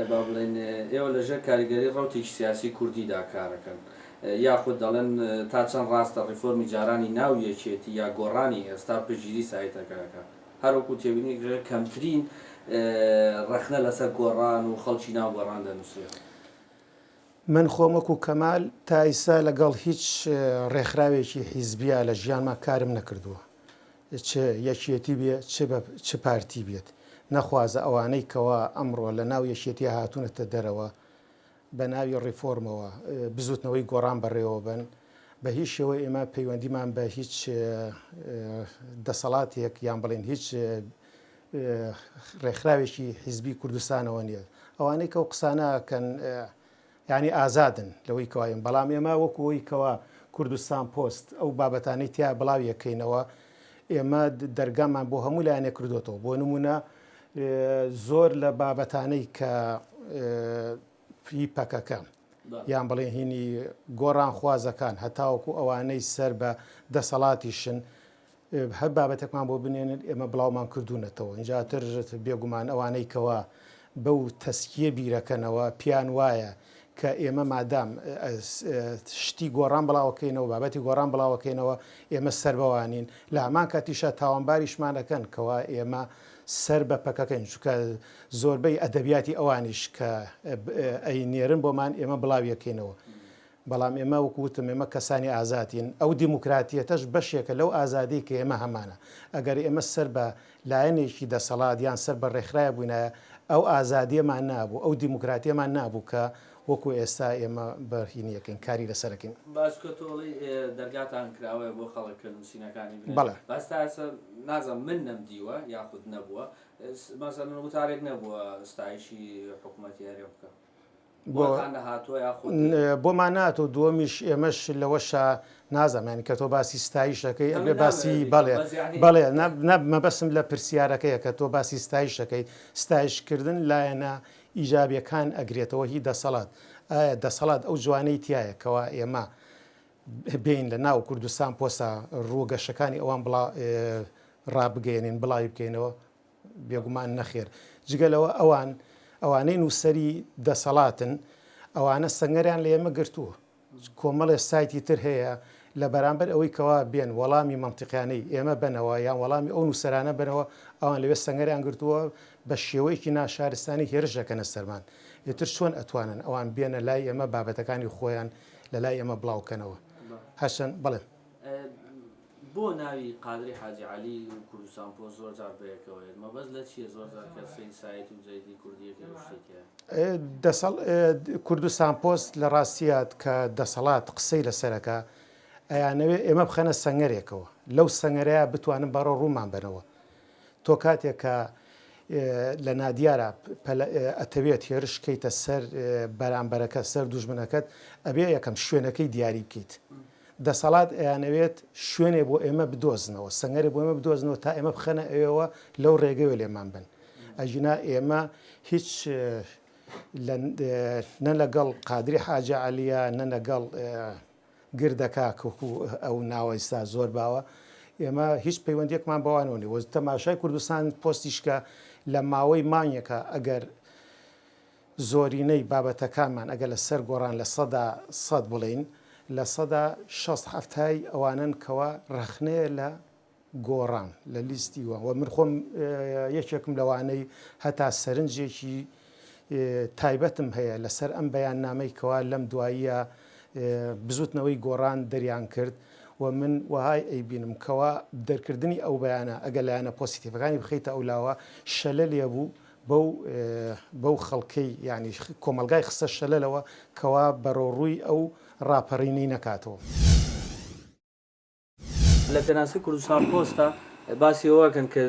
با بڵێن ئێوە لەژێر کاریگەری ڕوتێکی سیاسی کوردیدا کارەکەن یاخود دەڵێن تا چەند ڕاستە ڕیفۆرمی جارانی ناو یەکێتی یا گۆڕانی ئێستا پژگیری سایتەکەەکە هەروەکو تێبینی کەمترین ڕەخنە لەسەر گۆڕان و خەڵکی ناو گۆڕان دەنووسێت من خۆمەکو کەمال تا ئیسا لەگەڵ هیچ ڕێکخراوێکی حیزبیە لە ژیانما کارم نەکردووە چ یەکێتی بێ چ پارتی بێت نەخوازە ئەوانەی کەوا ئەمڕۆ لە ناو یەکێتی هاتوونەتە دەرەوە بە ناوی ڕیفۆرمەوە بزوتنەوەی گۆڕان بەڕێوە بن بە هیچ شێوە ئێمە پەیوەندیمان بە هیچ دەسەڵاتێک یان بڵێن هیچ ڕێکخراوێکی حیزبی کوردستانەوە نییە. ئەوانەی کە و قسانەکەن یعنی ئازادن لەوەی کەوایم، بەڵام ئێمە وەکوەوەی کەوا کوردستان پۆست ئەو بابەتانەی تیا بڵاو یەکەینەوە، ئێمە دەرگامان بۆ هەموو لایەنێ کردوێتەوە. بۆ نمونە زۆر لە بابەتانەی کە پەکەکە یان بڵێ هینی گۆڕان خوازەکان هەتاوەکو ئەوانەی سەر بە دەسەڵاتیشن هەر بابەتێکمان بۆ بنێنن ئێمە بڵاومان کردوونەتەوە. اینجاتر بێگومان ئەوانەی کەوا بەو تەسکیە بیرەکەنەوە پیان وایە کە ئێمە مادام شتی گۆڕان بڵاوەکەینەوە بابەتی گۆڕان بڵاوەکەینەوە ئێمە سەر بەوانین لە هەمان کاتیشە تاوانباریشمانەکەن کەوا ئێمە سەر بە پەکەکەین، چونکە زۆربەی ئەدەبیاتی ئەوانیش کە ئەی نێرن بۆمان ئێمە بڵاویەکەینەوە. بەڵام ئێمە وەکوتم ئێمە کەسانی ئازاتین، ئەو دیموکراتیەتەش بەشێکە لەو ئازادی کە ئێمە هەمانە. ئەگەر ئێمە سەر بە لایەنێکی دەسەڵات یان سەر بە ڕێکخرای بووینایە ئەو ئازادیەمان نابوو، ئەو دیموکراتیەمان نابوو کە وەکو ئێستا ئێمە بەرهینیەکەین کاری لەسەرەکەین. باسکەتۆڵی دەرگاتان کراوە بۆ خەڵکە نووسینەکانی بەڵێ باستا نازم من نەمدیوە یاخود نەبووە مەسەڵەن وتارێک نەبووە ستایشی حکوومەتی هەرێ بکە بۆمان ناتۆ دووەمیش ئێمەش لەوەشە نازەمانی کە تۆ باسی ستایشەکەی ئەبێ باسی بەڵێ مەبەسم لە پرسیارەکەیە کە تۆ باسی ستایشەکەی ستایشکردن لایەنە ئیجابیەکان ئەگرێتەوە هی دەسەڵات. ئایا دەسەڵات ئەو جوانەی تایە کەوا ئێمە بین لە ناو کوردستان پۆسە ڕووگەشەکانی ئەوان ڕابگەێنین بڵاوی بکەینەوە؟ بێگومان نەخێر. جگەلەوە ئەوانەی نووسەری دەسەڵاتن ئەوانە سەنگەریان لە ئێمە گرتووە. کۆمەڵێ سایتی تر هەیە لە بەرامبەر ئەوەی کەوا بێن وەڵامی مەنتیقیانەی ئێمە بنەوە یان وەڵامی ئەو نووسەرانە بنەوە، ئەوان لەوێ سەنگەریان گرتووە بە شێوەیەکی ناشارستانی هێرشەکەنە سەرمان. ئێتر چۆن ئەتوانن ئەوان بێنە لای ئێمە بابەتەکانی خۆیان لە لای ئێمە بڵاوکەنەوە؟ هەشەن بڵێ بۆ ناوی قادری حاجی عەلی و کوردستان پۆ زۆر جار بەیەکەوەیە مەبەست لە چییە؟ زۆر جار کەسەی سایت و جەیدی کوردیەکە شتێکە کوردستان پۆست لە ڕاستیات کە دەسەڵات قسەی لەسەرەکە ئەیانەوێ ئێمە بخەنە سەنگەرێکەوە، لەو سەنگەرەیە بتوانن بەڕۆ ڕوومان بنەوە. تۆ کاتێک کە لە نادیارە ئەتەوێت هێرشکەیتە سەر بەرامبەرەکە سەر دوژمنەکەت ئەبێ یەکەم شوێنەکەی دیاری بکەیت. دەسەڵات ئەیانەوێت شوێنێ بۆ ئێمە بدۆزنەوە، سەنگەرێ بۆ ئێمە بدۆزنەوە تا ئێمە بخەنە ئێوە لەو ڕێگەوە لێمان بن. ئەژینا ئێمە هیچ نە لەگەڵ قادری حاجە عەلیە نە لەگەڵ گردەکە ئەو ناوەیستا زۆر باوە ئێمە هیچ پەیوەندیەکمان بەوانەوەنی وەز تەماشای کوردستان پۆستیشکە لە ماوەی مانگێکە ئەگەر زۆرینەی بابەتەکانمان ئەگەر لە سەر گۆڕان لە سەد بڵین لە سەدا 60 ئەوانن کەوا ڕەخنەیە لە گۆڕان لە لیستیوە و من خۆم یەکێکم لەوانەی هەتا سەرنجێکی تایبەتم هەیە لەسەر ئەم بەیاننامەی کەوا لەم دواییە بزوتنەوەی گۆڕان دەریان کرد و من وهای ئەیبینم کەوا دەرکردنی ئەو بەیانە ئەگەر لایەنە پۆزیتیڤەکانی بخەیتە ئەولاوە شەلە لێبوو بەو خەڵکەی ینی کۆمەلگای خستە شەلەلەوە کەوا بەڕۆڕووی ئەو ڕاپەڕینی نەکاتەوە. لە پێناسی کوردستان پۆستە باسی ئەوەکەن کە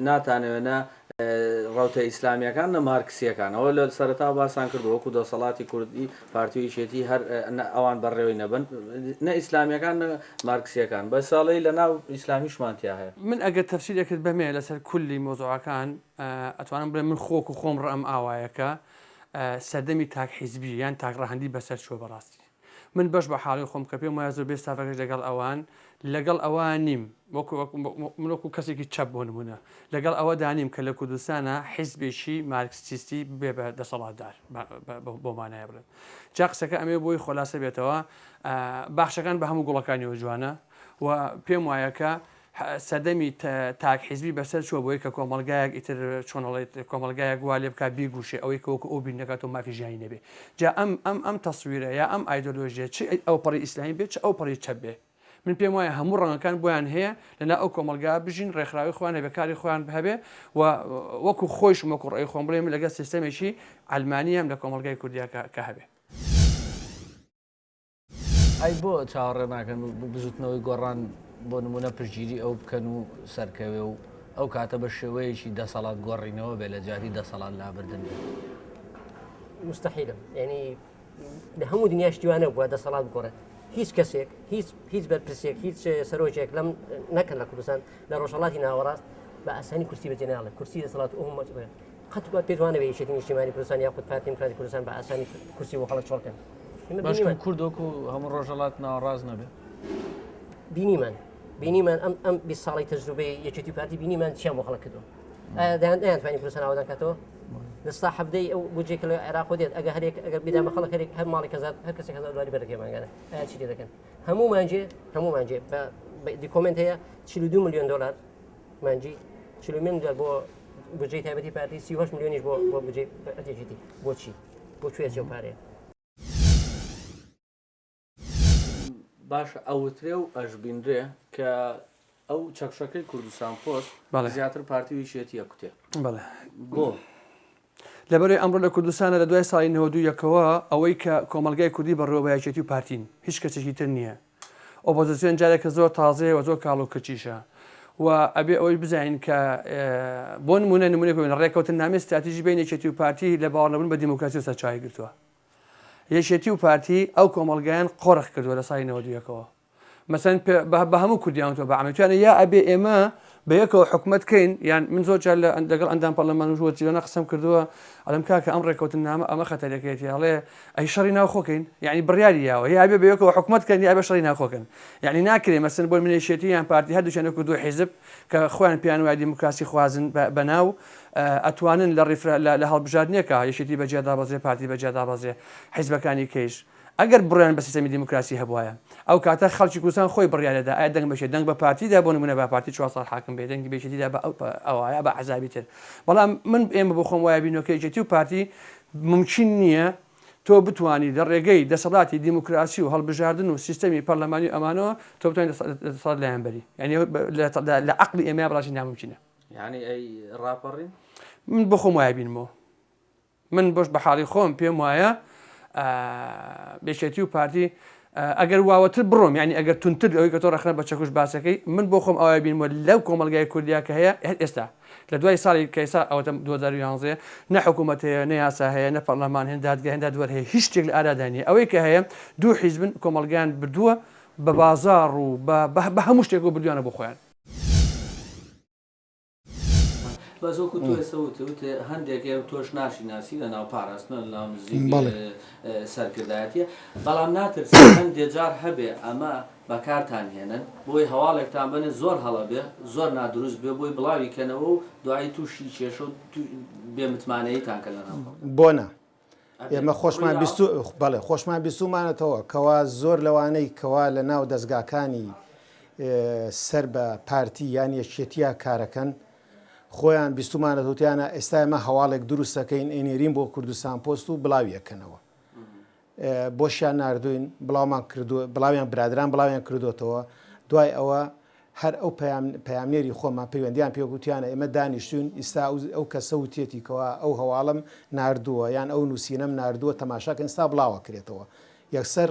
ناتانەوێنە ڕاوتە ئیسلامیەکان نە مارکسیەکانەوە لە سەرەتا باسان کرد وەکو دەسەڵاتی کوردی پارتیویشێتی هەر ئەوان بەڕێوەی نەبن نە ئیسلامیەکان نە مارکسیەکان بە ساڵی لە ناو ئیسلامیشمانتیا هەیە. من ئەگەر تەفسیرێکت بەمێ لەسەر کولی مۆزوعەکان ئەتوانم بڵێ من خۆک و خۆم ڕەم ئاوایەکە سەردەمی تاک حیزبی یان تاکڕەهەندی بەسەر چوە بەڕاستی. من بەش بە حاڵی خۆم کە پێم وایە زۆر بێ ستافەکەش لەگەڵ ئەوان نیم وەکو کەسێکی چەپ بۆ نمونە لەگەڵ ئەوە دانیم کە لە کوردستانە حیزبێکی مارکسیستی بێ بە دەسەڵاتدار بۆمانایە بڵێن. جا قسەکە ئەمێ بۆی خۆلاسە بێتەوە باخشەکان بە هەموو گوڵەکانیەوە جوانە و پێم وایە کە سەردەمی تاک حیزبی بەسەر چوە بۆی کە کۆمەلگایەک ئیتر چۆنەڵێت کۆمەلگایەک وا لێ بکات بیگوشێ ئەوەی کەوەکو ئەو بیر نەکات و مافی ژیانی نەبێ. جا ئەم تەسویرە یا ئەم ئایدۆلۆژیە چ ئەو پەڕی ئیسلامی بێت چ ئەو پەڕی چەپ بێ. من پێم وایە هەموو ڕەنگەکان بۆیان هەیە لەنا ئەو کۆمەلگا بژین ڕێکخراوی خۆیان هەبێکاری خۆیان هەبێ و وەکو خۆشم وەکو ڕێی خۆم بڵێم لەگەڵ سیستەمێکی ئەلمانی هم لە کۆمەلگای کوردیا کە هەبێ. ئەی بۆ چاوەڕێ ناکەن بزوتنەوەی گۆڕان بۆ نمونە پشگیری ئەو بکەن و سەرکەوێ و ئەو کاتە بە شێوەیەکی دەسەڵات گۆڕینەوە بێ لە جاری دەسەڵات لابردن مستحيلة يعني لهمو دنيا اشتوانا بوا دەسەڵات بگۆڕێت هیچ کەسێک هیچ بەرپرسێک هیچ سەرۆکێک لەم نەکەن لە کوردستان لە ڕۆژهەڵاتی ناوەڕاست بە ئاسانی کورسی بەجێناڵێ کورسی دەسەڵات ئەومەت قەت پێتوانە بە یەکێتی نیشتیمانی کوردستان یاخود پارتی دموکراتی کوردستان بە ئاسانی کورسی بۆ خەڵک چۆڵکەن باشکە کوردۆک و هەموو ڕۆژهەڵات ناوەڕاست نەبێ بینیمان ئەم 20 ساڵی تەجروبەی یەکێتی پارتی بینیمان چیان بۆ خەڵک کردووە دەیانتوانی کوردستان ئاوادان کاتەوە لەستا حەفتەی ئەو بودجێک لە عێراق دێت ئەگەر بیدامە خەڵک هەر ماڵی کەزات هەر کەسێک هەزار دلاری بەرەکەمانگانە چی لێ دەکەن هەموومانجێ دیکۆمنت هەیە 42 میلیۆن دلار مانجی 40 میلیۆن دلار بۆ بودجەی تایبەتی پارتی 38 میلیۆنیش بۆ بودجەی ئەتێجیتی بۆچی بۆ کوێ چێو پارەیە باشە ئەوترێ و ئەژبیندرێ کە ئەو چەکشەکەی کوردستان پۆست زیاتر پارتی ویشێتی یەکوتێ بۆ لەبەرەوەی ئەمڕۆ لە کوردستانە لە دوای ساڵی 92ەکەوە ئەوەی کە کۆمەلگای کوردی بەڕێوە بە یەکێتی و پارتین هیچ کەسێکی تر نییە ئۆپۆزیسیۆن جارێکە زۆر تازەیە و زۆر کاڵ و کچیشە و ئەبێ ئەوەی بزانین کە بۆ نمونەیەک ببین ڕێکەوتن نامێ استراتیژی بین یەکێتی و پارتی لە باوەڕبوون بە دیموکراسی و سەرچاوی گرتووە یەکێتی و پارتی ئەو کۆمەلگایان قۆڕخ کردووە لە ساڵی 92ەکەوە مەسەن بە هەموو کوردیانەوە بە عمەتوانە یا ئەبێ ئێمە بە یەکەوە حکومەتکەین یان من زۆر جار لەگەڵ ئەندام پەرلەمان و وەزیرانە قسەم کردووە ئەڵێم کاکە ئەم ڕێکەوتن نامە ئەمە خەتەرەکەیەتی ئەڵێ ئەی شەڕی ناوخۆکەین یعنی بڕیاری یاوە یا ئەبێ بە یەکەوە حکومەتکەن یا بە شەڕی ناوخۆکەن یعنی ناکرێ مەسەن بۆ منێشێتی یان پارتی هەردووچیان کردووە حیزب کە خۆیان پیان وای دیموکراسی خوازن بەناو ئەتوانن لە هەڵبژاردنێکە یەکێتی بەجێ دابەزێ پارتی بەجێ دابەزێ حیزبەکانی کەیش ئەگەر بڕیان بە سیستەمی دیموکراسی هەبوایە ئەو کاتە خەڵکی کوردستان خۆی بڕیارەدا ئایا دەنگ بەشێ دەنگ بە پارتیدا بۆ نمونە بە پارتی 4 ساڵ حاکم بێ دەنگی بێشێتیدا بە ئەوایە بە حەزابی تر بەڵام من ئێمە بۆ خۆم وایە بینەوە کە یەکێتی و پارتی ممکن نییە تۆ بتوانی لە ڕێگەی دەسەڵاتی دیموکراسی و هەڵبژاردن و سیستەمی پەرلەمانی ئەمانەوە تۆ بتوانین دەسەڵات لایەن بەری یعنی لە عەقلی ئێمە بڕاشی ناممکنە یعنی ئەی ڕاپەڕین من بۆ خۆم وایە بینمەوە من بۆش بە حاڵی خۆم پێم وایە بێشێتی و پارتی ئەگەر واوەتر بڕۆم یعنی ئەگەر تونتر ئەوەی کە تۆ ڕخنە بە چەکوش باسەکەی من بۆ خۆم ئەوە بینمە لەو کۆمەلگای کوردیا کە هەیە ئێستا لە دوای ساڵی کەیسا ئەوەتە 2011 نە حکوومەت هەیە نە یاسا هەیە نە پەرلەمان هێن دادگا هێن دادوەر هەیە هیچ شتێک لە ئارادانی ئەوەی کە هەیە دوو حیزبن کۆمەلگایان بردووە بە بازاڕ و بە هەموو شتێک و بردویانە بۆ خۆیان بەزۆکو تۆ ئێسەوتێ هەندێک تۆش ناشیناسی لە ناو پاراستنە لە نزیک سەرکردایەتیە بەڵام ناترسی هەندێک جار هەبێ ئەمە بەکارتان هێنن بۆی هەواڵێکتان بنێ زۆر هەڵە بێ زۆر نادروست بێ بۆی بڵاوی کەنەوە و دوایی تووشی کێشە و بێمتمانەیتان کە لەناو بۆنە ئێمە خۆشمان بیستمانێتەوە کەوا زۆر لەوانەی کەوا لە ناو دەستگاکانی سەر بە پارتی یان یەکێتیە کارەکەن خۆیان بیستمانەتوتیانە ئێستا ئێمە هەواڵێک دروستەکەین ئێنێرین بۆ کوردستان پۆست و بڵاویەکەنەوە بۆشیان نردوین بڵاویان برادران بڵاویان کردوتەوە دوای ئەوە هەر ئەو پەیامێری خۆمان پەیوەندیان پێگوتیانە ئێمە دانیشتون ئیستا ئەو کەسە وتێتیکەوە ئەو هەواڵم نردووە یان ئەو نووسینەم نردووە تەماشاکە ئێستا بڵاوە کرێتەوە یەکسەر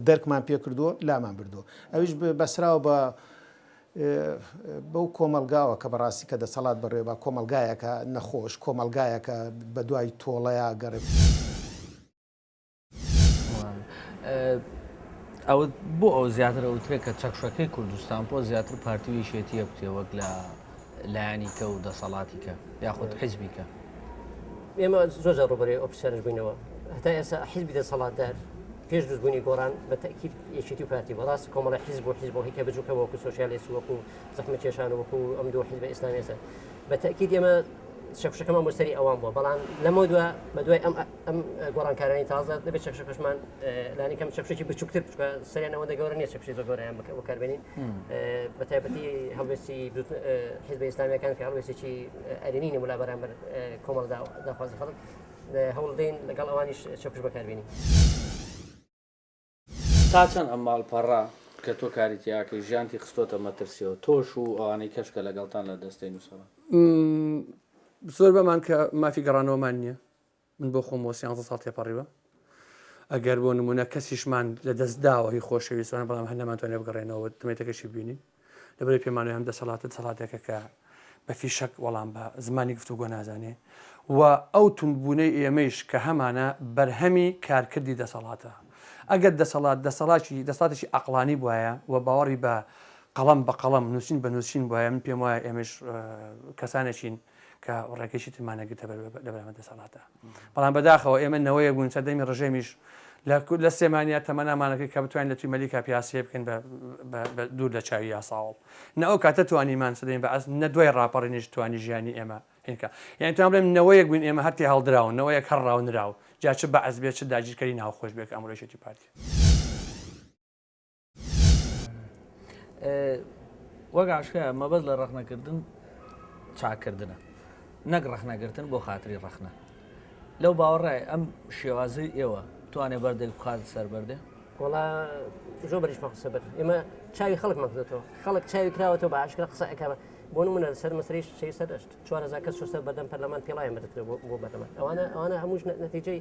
دەرکمان پێ کردووە لامان بردووە ئەویش بەسراوە بە بەو کۆمەلگاوە کە بەڕاستی کە دەسەڵات بەڕێ بە کۆمەلگایەکە نەخۆش کۆمەلگایەکە بە دوای تۆڵەیە گەڕێ ئەو بۆ ئەو زیاتر ئەوترێت کە چەکشەکەی کوردستان پۆ زیاتر پارتی ویشێتیە کوتێ وەک لە لایەنیکە و دەسەڵاتیکە یاخود حیزبیکە ئێمە زۆر ڕوبەرەی ئۆفیسیالش بووینەوە هەتا ئێستا حیزبی دەسەڵاتدار پێش دروستبوونی گۆڕان بە تەکید یەکێتی و پارتی بەڕاستی کۆمەڵی حیزب بۆ هیکە بجووکە وەکو سۆشیالیست وەکو زەحمەت کێشان وەکو ئەم دوو حیزبە ئیسلامی ئێستا بە تەکید ئێمە چەکشەکەمان مستەری ئەوان بووە بەڵام لەمەوە بە دوای ئەم گۆڕانکارانی تازە دەبێت چەکشەکەشمان لانی کەم چەکشێکی بچووکتر بچکە سەریانەوە دەگەورە نیە چەکشی زۆر گۆڕیان بەکاربێنین بە تایبەتی هەڵوێستی حیزبە ئیسلامیەکان کە هەڵوێستێکی ئەرێنینە ولا بەرامبەر کۆمەڵ داخوازی خەڵک هەوڵ دەین لەگەڵ ئەوانیش چەکش بەکاربێنین تا چەند ئەم ماڵپەڕا کە تۆ کاریتیاکەی ژیانتی خستۆتە مەترسیەوە تۆش و ئەوانەی کەشکە لەگەڵتان لە دەستەی نووسەوە زۆر بەمان کە مافی گەڕانەوەمان نییە من بۆ خۆم 13 ساڵ تێپەڕیوە ئەگەر بۆ نمونە کەسیشمان لە دەستداوە هی خۆشەویستوانە بەڵام هەر نەمانتوانێت بگەڕێنەوە دەمێتەکەشی بینین لەبەر پێمانوی هەم دەسەڵاتت سەڵاتێکە کە بەفی شەک وەڵام بە زمانی گفتوگۆ نازانێ و ئەو توندبوونەی ئێمەش کە هەمانە بەرهەمی کارکردی دەسەڵاتە ئەگەر دەسەڵاتێکی عەقڵانی بواە و باوەڕی بە قەڵەم بە قەڵەم نووسین بە نووسین بواە من پێم وایە ئێمەش کەسانێکین کە ڕێکێکی تمانەگرتە لە بەرامە دەسەڵاتە بەڵام بەداخەوە ئێمە نەوەیە بوون سەردەمی ڕژێمیش لە سێمانیا تەمەنامانەکەی کە بتوانین لە توی مەلیکا پیاسێ بکەین بە دوور لە چاوی یاساوڵ نە ئەو کاتە توانیمان سەدەین بە ئەس نە دوای ڕاپەڕێنیش توانی ژیانی ئێمە هینکە یعنی توان بڵێم نەوەیەک بووین ئێمە هەرتی هەڵدراون نەوەیەک هەر ڕاونراو جا چ بەعەز بێت چ داگیرکەری ناوخۆش بێت ئەمڕۆژێتی پارتی وەک عاشقەیە مەبەست لە ڕەخنەکردن چاکردنە نەک ڕەخنەگرتن بۆ خاتری ڕەخنە لەو باوەڕای ئەم شێوازی ئێوە توانێ بەردێک بخات سەر بەردێ وڵا زۆر بەریش مەقصە بەر ئێمە چاوی خەڵک مەکردێتەوە خەڵک چاوی کراوەتەوە بە عاشقرا قسە ئەکا بۆ نمونە سەر مەسەریش 600 4000 کەس سەر بەردەم پەرلەمان پێڵایان بەدەکرێت بۆ بەردەمان ئەوانە هەمووش نەتیجەی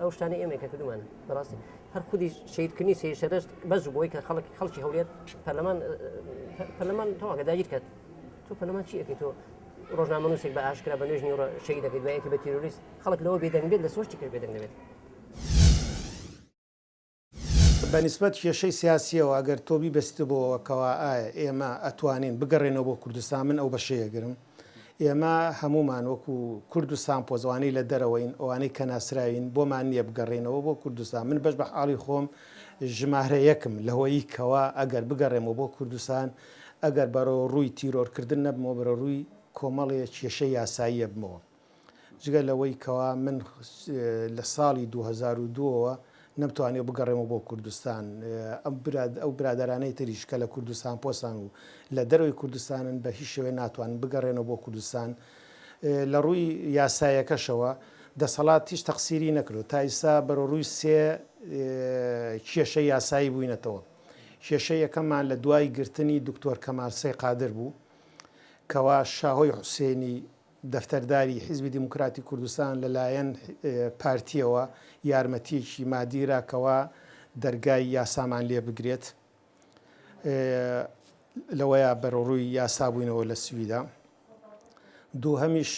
ئەو شتانی ئێمە کە کردومانە بەڕاستی هەر خودی شەیدکردنی 600 بەس بۆی کە خەڵکی هەولێر پەرلەمان تەواگە داگیر کات تۆ پەرلەمان چی ئەەکەی تۆ ڕۆژنامە نووسێک بە ئاشکرا بە نوێژنی شەید دەکەیت دوایەکی بە تیرۆریست خەڵک لەوە بێدەنگ بێت لە سۆشتی کرد بێدەنگ دەبێت بەنسبەت کێشەی سیاسیەوە ئەگەر تۆ بیبەستە بۆەوەکەوە ئایا ئێمە ئەتوانین بگەڕێنەوە بۆ کوردستان من ئەو بەشەیەگرم ئێمە هەمومان وەکو کوردستان پۆزوانەی لە دەرەوەین ئەوانەی کە ناسراوین بۆمان نییە بگەڕێنەوە بۆ کوردستان من بەش بە حاڵی خۆم ژمارە یەکم لەهۆیی کەوا ئەگەر بگەڕێمەوە بۆ کوردستان ئەگەر بەرەوە ڕووی تیرۆرکردن نەبمەوە بەرە ڕووی کۆمەڵێ کێشەی یاساییە بمەوە جگە لەوەی کەوا من لە ساڵی 2002ەوە نەمتوانێت بگەڕێمەوە بۆ کوردستان ئەو برادرانەی تریش کە لە کوردستان پۆستان و لە دەروی کوردستانن بە هیچ شێوێ ناتوانن بگەڕێنەوە بۆ کوردستان لە ڕووی یاسایەکەشەوە دەسەڵات هیچ تەقسیری نەکرد تا ئێستا بەرە ڕووی سێ کێشە یاسایی بووینەتەوە کێشە یەکەممان لە دوای گرتنی دکتۆر کەمال قادر بوو کەوا شاهۆی حوسێنی دەفتەرداری حیزبی دیموکراتی کوردستان لەلایەن پارتیەوە یارمەتیەکی مادیراکەوە دەرگای یاسامان لێ بگرێت لەوەیە بەرەڕووی یاسا بووینەوە لە سویدا دوو هەمیش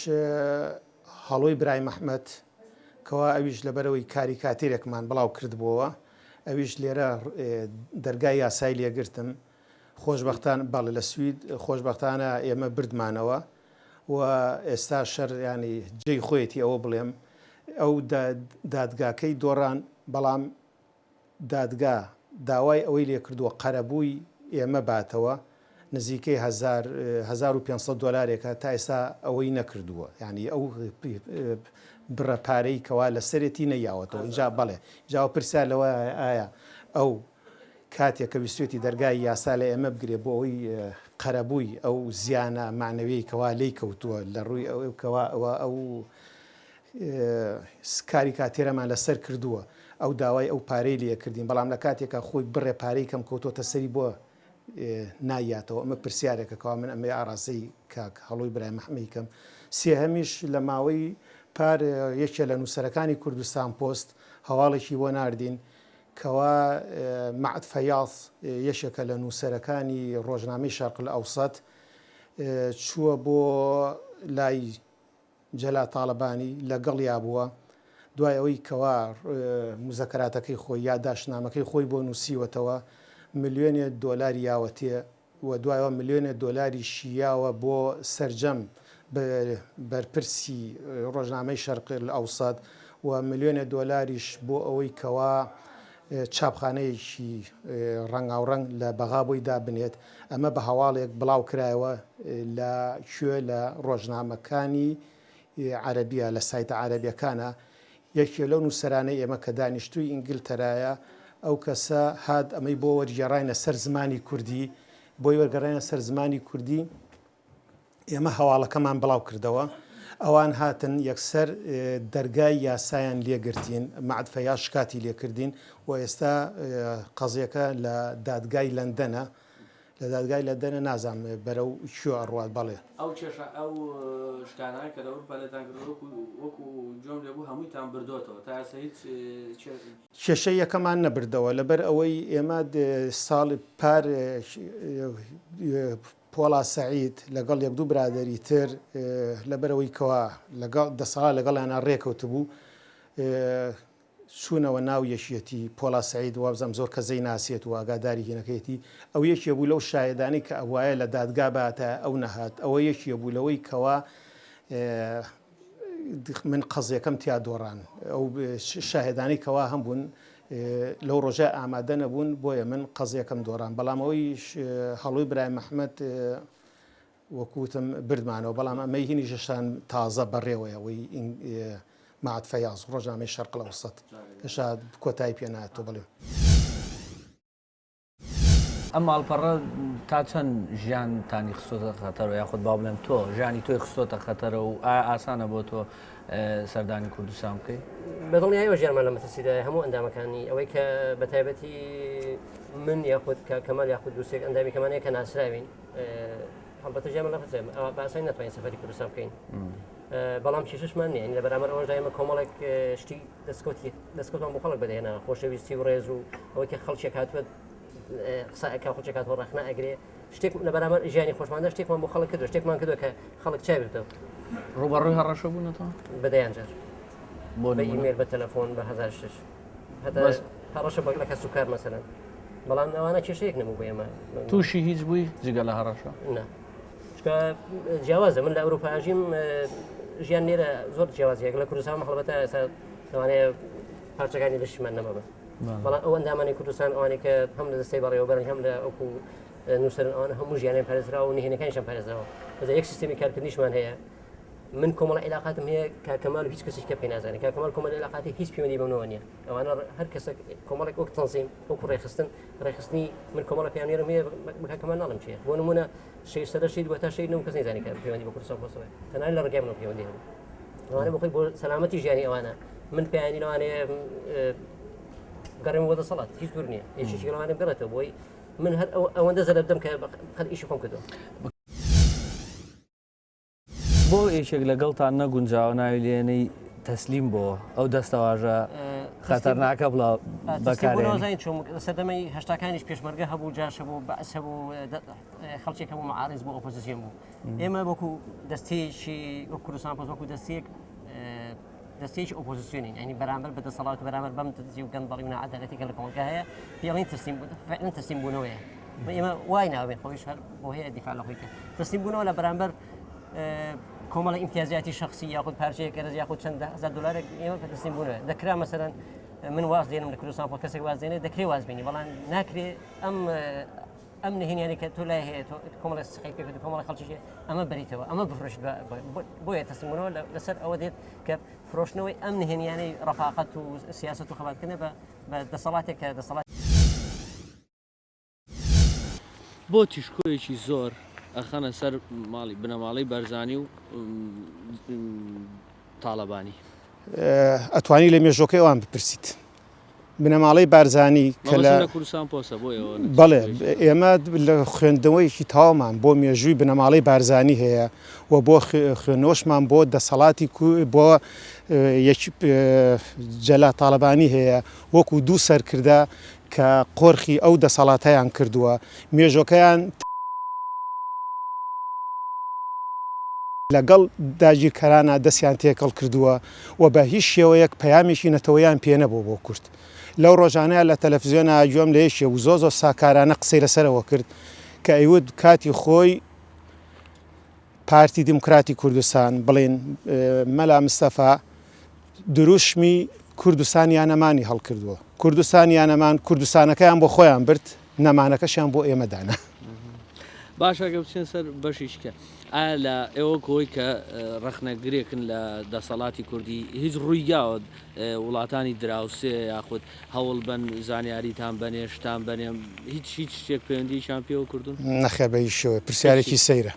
هەڵۆی برای مەحمەد کەوا ئەویش لەبەرەوەی کاری کاتێرێکمان بڵاو کردبووەوە ئەویش لێرە دەرگای یاسای لێگرتم خۆشببختان باڵ لە سوید خۆشببختانە ئێمە بردمانەوە و ئێستا شەر ینی جێی خۆیەتی ئەوە بڵێم ئەو دادگاکەی دۆڕان بەڵام دادگا داوای ئەوەی لێ کردووە قەرەبووی ئێمە باتەوە نزیکەی 1500 دلارێکە تا ئێستا ئەوەی نەکردووە ینی ئەو بڕە پارەی کەوا لە سەرەتی نەیاوەتەوە اینجا بەڵێ جاوە پرسیار لەوە ئایا ئەو کاتێک کە ویستێتی دەرگای یاسا لە ئێمە بگرێ بۆ ئەوی قەرەبووی ئەو زیانە معنەوەی کەوا لی کەوتووە لە ڕووی ئەوکەوە ئەو کاری کاتێرەمان لەسەر کردووە ئەو داوای ئەو پارەی لێ کردین بەڵام لە کاتێکە خۆی بڕێ پارەی کەم کەوتۆتە سەری بۆ نایاتەوە ئەمە پرسیارێکەکەوا من ئەمێ ئاڕاستەی کاک هەڵۆی برای مەحمەی کەم سێهەمیش لە ماوەی پار یەکێ لە نووسەرەکانی کوردستان پۆست هەواڵێکی بۆ ناردین کەوا مەعەد فەیاض یەشێکە لە نووسەرەکانی ڕۆژنامەی شەرق ئەوسەد چووە بۆ لای جەلا تاڵەبانی لەگەڵیا بووە دوای ئەوەی کەوا مزەکەراتەکەی خۆی یا داشنامەکەی خۆی بۆ نووسیوەتەوە ملیۆنێ دۆلاری یاوەتێ و دوایەوە ملیۆنێ دۆلاری شیاوە بۆ سەرجەم بەرپرسی ڕۆژنامەی شەرقی ئەوسەد و ملیۆنێ دۆلاریش بۆ ئەوەی کەوا چاپخانەیەکی ڕەنگاوڕەنگ لە بەغا بۆی دابنێت ئەمە بە هەواڵێک بڵاو کرایەوە لە کوێ لە ڕۆژنامەکانی عەرەبیە لە سایتە عەرەبیەکانە یەکێ لەو نووسەرانەی ئێمە کە دانیشتووی ئینگلتەرایە ئەو کەسە هات ئەمەی بۆ وەرگێڕاینە سەر زمانی کوردی بۆی وەرگەڕاینە سەر زمانی کوردی ئێمە هەواڵەکەمان بڵاو کردەوە ئەوان هاتن یەکسەر دەرگای یاسایان لێگرتین مەعەد فەیاض شکاتی لێکردین و ئێستا قەزیەکە لە دادگای لەندەنە لە دادگای لە دەنە نازانم بەرە و شو ئەڕوات بەڵێ ئەو ئەو شکانانی کە لەور پەلێتان کرد وەکو جۆم لێبوو هەموویتان بردوتەوە تا ئێستا هیچ کێشەی یەکەمان نەبردەوە لەبەر ئەوەی ئێمە ساڵی پار پۆڵا سەعید لەگەڵ یەک دوو برادەری تر لەبەرەوەی کەوا لەگەڵ دەسەڵات لەگەڵیانە ڕێکەوت بوو چوونەوە ناو یەشیەتی پۆڵا سەعید وابزەم زۆر کەزەی ناسێت و ئاگاداری هێنەکەیەتی ئەو یەکێ بوو لەو شایدانی کە ئەوایە لە دادگا باتە ئەو نەهات ئەوە یەکێ بوو لەوەی کەوا من قەزیەکەم تیا دۆڕان ئەو شاهێدانی کەوا هەم بوون لەو ڕۆژە ئامادە نەبوون بۆیە من قەزیەکەم دۆڕان بەڵام ئەوەی هەڵووی برای مححمەد وەکوتم بردمانەوە بەڵام ئەمەی هینی ژەشان تازە بەڕێوەیەوەی مات فەیاز ڕۆژنامەی شەرق الأوسط هێشتا کۆتایی پێ نهاتۆ بڵێم ئەم ماڵپەڕە تا چەند ژیانتانی خستۆتە خەتەرەوە یاخود با بڵێم تۆ ژیانی تۆی خستۆتە خەتەرە و ئاسانە بۆ تۆ سەردانی کوردستان بکەیت بەدڵنیایەوە ژیانمان لە مەترسیدای هەموو ئەندامەکانی ئەوەی کە بە تایبەتی من یاخود کەمال یاخود دووسێک ئەندامی کەمانەیە کە ناسراوین هەڵبەتە ژیانمان لەخەتەرە ئەوە بەئاسانی ناتوانین سەفەری کوردستان بکەین بەڵام کێشەشمان نییە لە بەرامبەر ئەوەش ئێمە کۆمەڵێک شتی دەستکەوتمان بۆ خەڵک بدەهێنا خۆشەویستی و ڕێز و ئەوەی کە خەڵکێک هاتووە قسەکە خۆچێک هاتووە ڕەخنا ئەگرێ شتێک لە بەرامبەر ژیانی خۆشماندا شتێکمان بۆ خەڵک کردو شتێکمان کردووە کە خەڵک چای بێتەوە ڕوبەڕووی هەڕەشە بوونەتەوە بەدەیان جار بۆ بە ئیمێل بە تەلەفۆن بە 1006 هەتا هەڕەشە بەک لە کەس و کار مەسەلەن بەڵام ئەوانە کێشەیەک نەبوو بۆ ئێمە تووشی هیچ بووی جگە لە هەڕەشە نا چکە جیاوازە من لە ئەوروپاژیم ژیان لێرە زۆر جیاوازیەک لە کوردستان هەڵبەتە ئێستا لەوانەیە پارچەکانی لەشمان نەمەبە بەڵام ئەو ئەندامانی کوردستان ئەوانەی کە هەم لە دەستەی بەڕێوەبەرن هەم لە ئەوکو نووسەرن ئەوانە هەموو ژیانیان پارێزراوە و نهێنەکانیشان پارێزراوە بەزە یەک سیستمی کارکردنیشمان هەیە من کۆمەڵە علاقاتم هەیە کاکەمال هیچ کەسێک کە پێ نازانێت کاکەمال کۆمەڵ علاقاتی هیچ پەیوەندی بەمنەوە نییە ئەوانە هەر کەسێک کۆمەڵێک وەک تەنزیم وەکو ڕێخستنی من کۆمەڵە پێیانێرم هەیە بە کاکەمال ناڵم چییە بۆ نمونە شەی سەدە شەید وەتا شەید نەوە کەس نەیزانێت کە پەیوەندی بە کوردستان بۆسەوە تەنانەت لە ڕێگای منەوە پەیوەندی هەبوو ئەوانە بەخۆی بۆ سەلامەتی ژیانی ئەوانە من پێیانی لەوانەیە گەڕێم بۆ دەسەڵات هیچ دوور نییە هیچیشی لەوانە بگەڕێتەوە بۆی من هەر ئەوەندە زەرە بدەم کە خەت ئیشی خۆم کردەوە بۆ یەکێک لەگەڵتان نەگونجاو ناوی لێنەی تەسلیم بۆ ئەو دەستەواژە خەتەرناکە بڵاو بەکارێنزین چۆن سەردەمەی هەشتاکانیش پێشمەرگە هەبوو جاشە بوو بەعس هەبوو خەڵکێک هەبوو مەعارض بۆ ئۆپۆزیسیۆن بوو ئێمە وەکو دەستێکی وەکو کوردستان پۆز وەکو دەستێکی ئۆپۆزیسیۆنین ینی بەرامبەر بە دەسەڵات و بەرامبەر بەم دەزی و گەندەڵی و نەعەدالەتێکە لە کۆمەلگا هەیە پێڵین تەسلیم بوونەوەیە ئێمە وای ناوێن خۆیش هەر بۆ هەیە دیفاع لە خۆی کرد تەسلیم بوونەوە لە بەرامبەر کۆمەڵە ئیمتیازاتی شخصی یاخود پارچەیە کەرز یاخود چەند هزار دلارێک ئێمە تەسلیم بوونەوە دەکرا مەسەرەن من واز دێنم لە کوردستان بۆ کەسێک واز دێنێت دەکرێت واز بینی بەڵام ناکرێت ئەم نهێنیانی کە تۆ لای هەیە کۆمەڵە سقی پێ کۆمەڵە خەڵکیشێ ئەمە بریتەوە ئەمە بفرۆشت بۆیە تەسلیم بوونەوە لەسەر ئەوە دێت کە فرۆشتنەوەی ئەم نهێنیانەی ڕەفاقەت و سیاست و خەباتکردن بە دەسەڵاتێک کە دەسەڵات بۆ تیشکۆیەکی زۆر ئەخەنە سەر ماڵی بنەماڵی بەرزانی و تاڵەبانی ئەتوانی لە مێژۆکەی ئەوان بپرسیت بنەماڵەی بارزانی کە لە کوردستان پۆسە بۆ بەڵێ ئێمە لە خوێندنەوەیەکی تاوامان بۆ مێژووی بنەماڵەی بارزانی هەیە و بۆ خوێنەوەشمان بۆ دەسەڵاتی بۆ جەلا تاڵەبانی هەیە وەکو دوو سەرکردە کە قۆرخی ئەو دەسەڵاتیان کردووە مێژۆکەیان لەگەڵ داگیرکەرانە دەستیان تێکەڵ کردووە و بە هیچ شێوەیەک پەیامێکی نەتەوەیان پێ نەبوو بۆ کورد لەو ڕۆژانەیە لە تەلەڤیزیۆنە گوێم لە یەکێ و زۆ ساکارانە قسەی لەسەرەوە کرد کە ئەیوت کاتی خۆی پارتی دیموکراتی کوردستان بڵێن مەلا مستەفا دروشمی کوردستانیانەمانی هەڵکردووە کوردستانیانەمان کوردستانەکەیان بۆ خۆیان برد نەمانەکەشیان بۆ ئێمەدانا باشە گە بچێن سەر بەشیشکە ئایا لە ئێوە کۆی کە ڕەخنەگرێکن لە دەسەڵاتی کوردی هیچ ڕوویگاوت وڵاتانی دراوسێ یاخود هەوڵ بن زانیاریتان بەنێشتان بەنێم هیچ شتێک پەیوەندیشان پێوە کردوون نەخێ بە هیچ شێوە پرسیارێکی سەیرە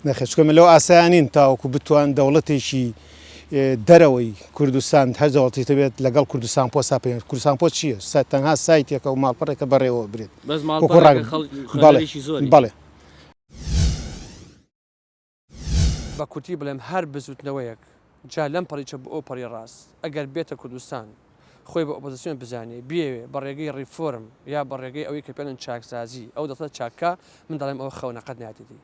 نەخێ چکەمە لەو ئاسایانین تاوەکو بتوان دەوڵەتێکی دەرەوەی کوردستان هەرزەوەڵتی بێت لەگەڵ کوردستان پۆستا پێ کوردستان پۆ چییە تەنها سایتێکە و ماڵپەڕێکە بەڕێوە برێت بەڵێ بە کورتی بڵێم هەر بزوتنەوەیەک جا لەم پەڕیچە بۆ ئەو پەڕی ڕاست ئەگەر بێتە کوردستان خۆی بە ئۆپۆزیسیۆن بزانێ بێوێ بە ڕێگەی ڕیفۆرم یا بە ڕێگەی ئەوەی کە پێڵن چاکسازی ئەو دەڵێت چاکە من دەڵێم ئەوە خەونەقەت ناتێتی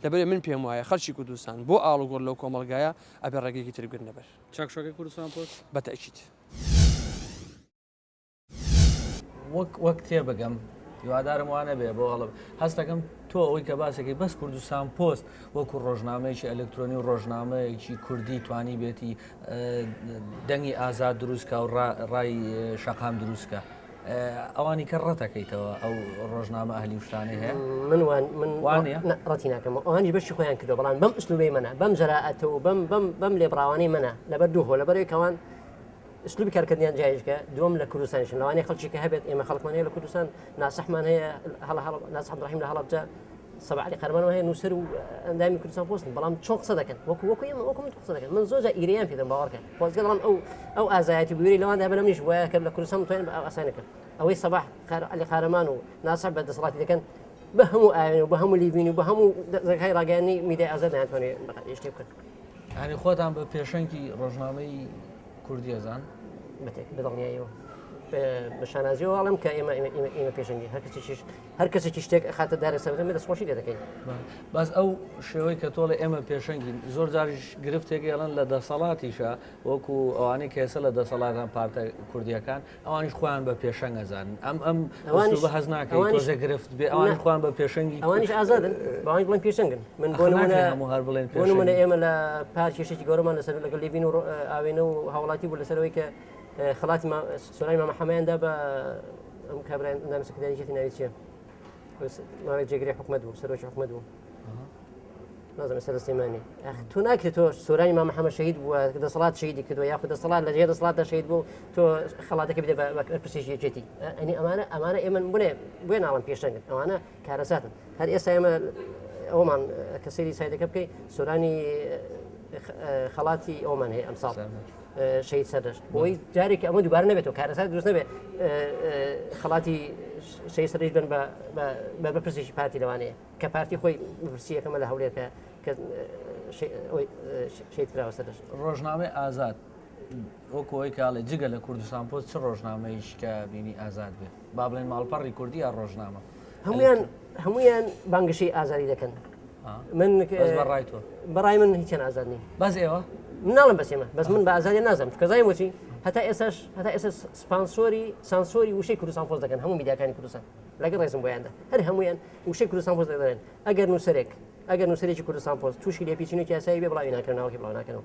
لەبەرێ من پێم وایە خەڵکی کوردستان بۆ ئاڵوگۆڕ لەو کۆمەڵگایە ئەبێ ڕێگەیەکی ترگرن نەبەر چاکشەکەی کوردستان پۆست بەتەئکید وەک تێبگەم هیوادارم وانە بێ بۆ هەڵب هەستەکەم تۆ ئەوەی کە باسێکی بەس کوردستان پۆست وەکو ڕۆژنامەیەکی ئەلکترۆنی و ڕۆژنامەیەکی کوردی توانی بێتی دەنگی ئازاد دروستکە و ڕای شەقام دروستکە ئەوانی کە ڕەتەکەیتەوە ئەو ڕۆژنامە ئەهلی شتانەی هەیە من وانە ڕەتی ناکەم ئەوانی بەشی خۆیان کردو بەڵام بەم ئوسلوبەی منە بەم جەراعەتەوە بەم لێبڕاوانەی منە لەبەر دووهۆ لەبەرەوەیکەوان اسلوبی کارکردیان جایشکە دوم لە کوردستانشن لەوانەیە خەڵکی کە هەبێت ئێمە خەڵکمان هەیە لە کوردستان ناسەحمان هەیە ناس عەبدوڕەحیم لە هەڵەبجە سەبع عەلی قەرمانەوە هەیە نووسەر و ئەندامی کوردستان پۆستن بەڵام چۆن قسە دەکەن وەکو ئێمە وەکو من قسە دەکەن من زۆر جا ئیرەیان پێدەم باوەڕکە خۆزگە دەڵام ئەو ئازایەتی بوێری لەواندا بەلەم نیش وایە کە لە کوردستان بتوانین بە ئاسانی کرد ئەوەی سەبح عەلی قەرمان و ناس عەب بەدەسەڵاتی دەکەن بە هەموو ئاوێن و بە هەموو لیڤین و بە هەموو دەرگای ڕاگەیاندنی میدیای ئازاد ناتوانێت شتێ بکەن یعنی خۆتان بە پێشەنگی ڕۆژنامەی کوردی ئەزان بدڵنیایەوە بە شانازیەوە ئاڵم کە ئێمە پێشەنگی هەر کەسێکی شتێک خاتە دارە سەرەوە دەستخۆشی لێ دەکەین باز ئەو شێوەی کە تۆڵێ ئێمە پێشەنگین زۆر جاریش گرفتێک ئێڵەن لە دەسەڵاتیشە وەکو ئەوانەی کێسە لە دەسەڵاتان پارتە کوردیەکان ئەوانیش خۆیان بە پێشەنگ ئەزانن ئەم بە حەز ناکەین تۆزە گرفت بێ ئەوانی خۆیان بە پێشەنگی ئەوانیش ئازادن بەوانی بڵێن پێشەنگن من بۆ هەر بڵێن منە ئێمە لە پارکێشێکی گەورەمان لەسەر لەگەڵ لیڤین و ئاوێنە و هاوڵاتی بوو لەسەرەوەی کە خەڵاتی سۆرانی مامە حەمایاندا بە ئەم کابرایان ئەندامی سەکرتاریەتی ناوی چییە؟ ماوەی جێگری حکومەت بوو سەرۆکی حکومەت بوو نازانم ئێستا دەستێمانی تۆ ناکرێت تۆ سۆرانی مامە حەمە شەهید بووە دەسەڵات شەهیدی کردووە یاخود دەسەڵات لەجێ دەسەڵاتدا شەهید بوو تۆ خەڵاتەکە بدە بە پرسیژێتی ئەنی ئەمانە ئێمە بۆیە ناڵم پێشەنگن ئەوانە کارەساتن هەر ئێستا ئێمە ئەومان کە سەیری سایدەکە بکەی سۆرانی خەڵاتی ئەومان هەیە ئەمساڵ شەهید سەردەشت بۆی جارێکی ئەمە دووبارە نەبێتەوە کارەسات دروست نەبێت خەڵاتی شەهید سەردەشت بن بە بەرپرسێکی پارتی لەوانەیە کە پارتی خۆی بەرپرسیەکەمە لە هەولێرکە کە شەهید کراوە سەردەشت ڕۆژنامەی ئازاد وەکۆی کاڵێ جگە لە کوردستان پۆست چ ڕۆژنامەیش کە بینی ئازاد بێت با بڵێن ماڵپەڕی کوردی یا ڕۆژنامە هەمویان بانگشەی ئازادی دەکەن من بەڕای من هیچیان ئازاد نین بەس ئێوە ناڵم بەس ئێمە بەس من بە ئازادی نازانم کە زای وچی هەتا ئێستا سانسۆری وشەی کوردستان پۆست دەکەن هەموو میدیاکانی کوردستان لەگەڵ ڕێزم بۆیاندا هەر هەمویان وشەی کوردستان پۆست دەدەن ئەگەر نووسەرێکی کوردستان پۆست تووشی لێپیچینێکی یاسایی بێ بڵاوی ناکردنەوەکی بڵاو ناکەنەوە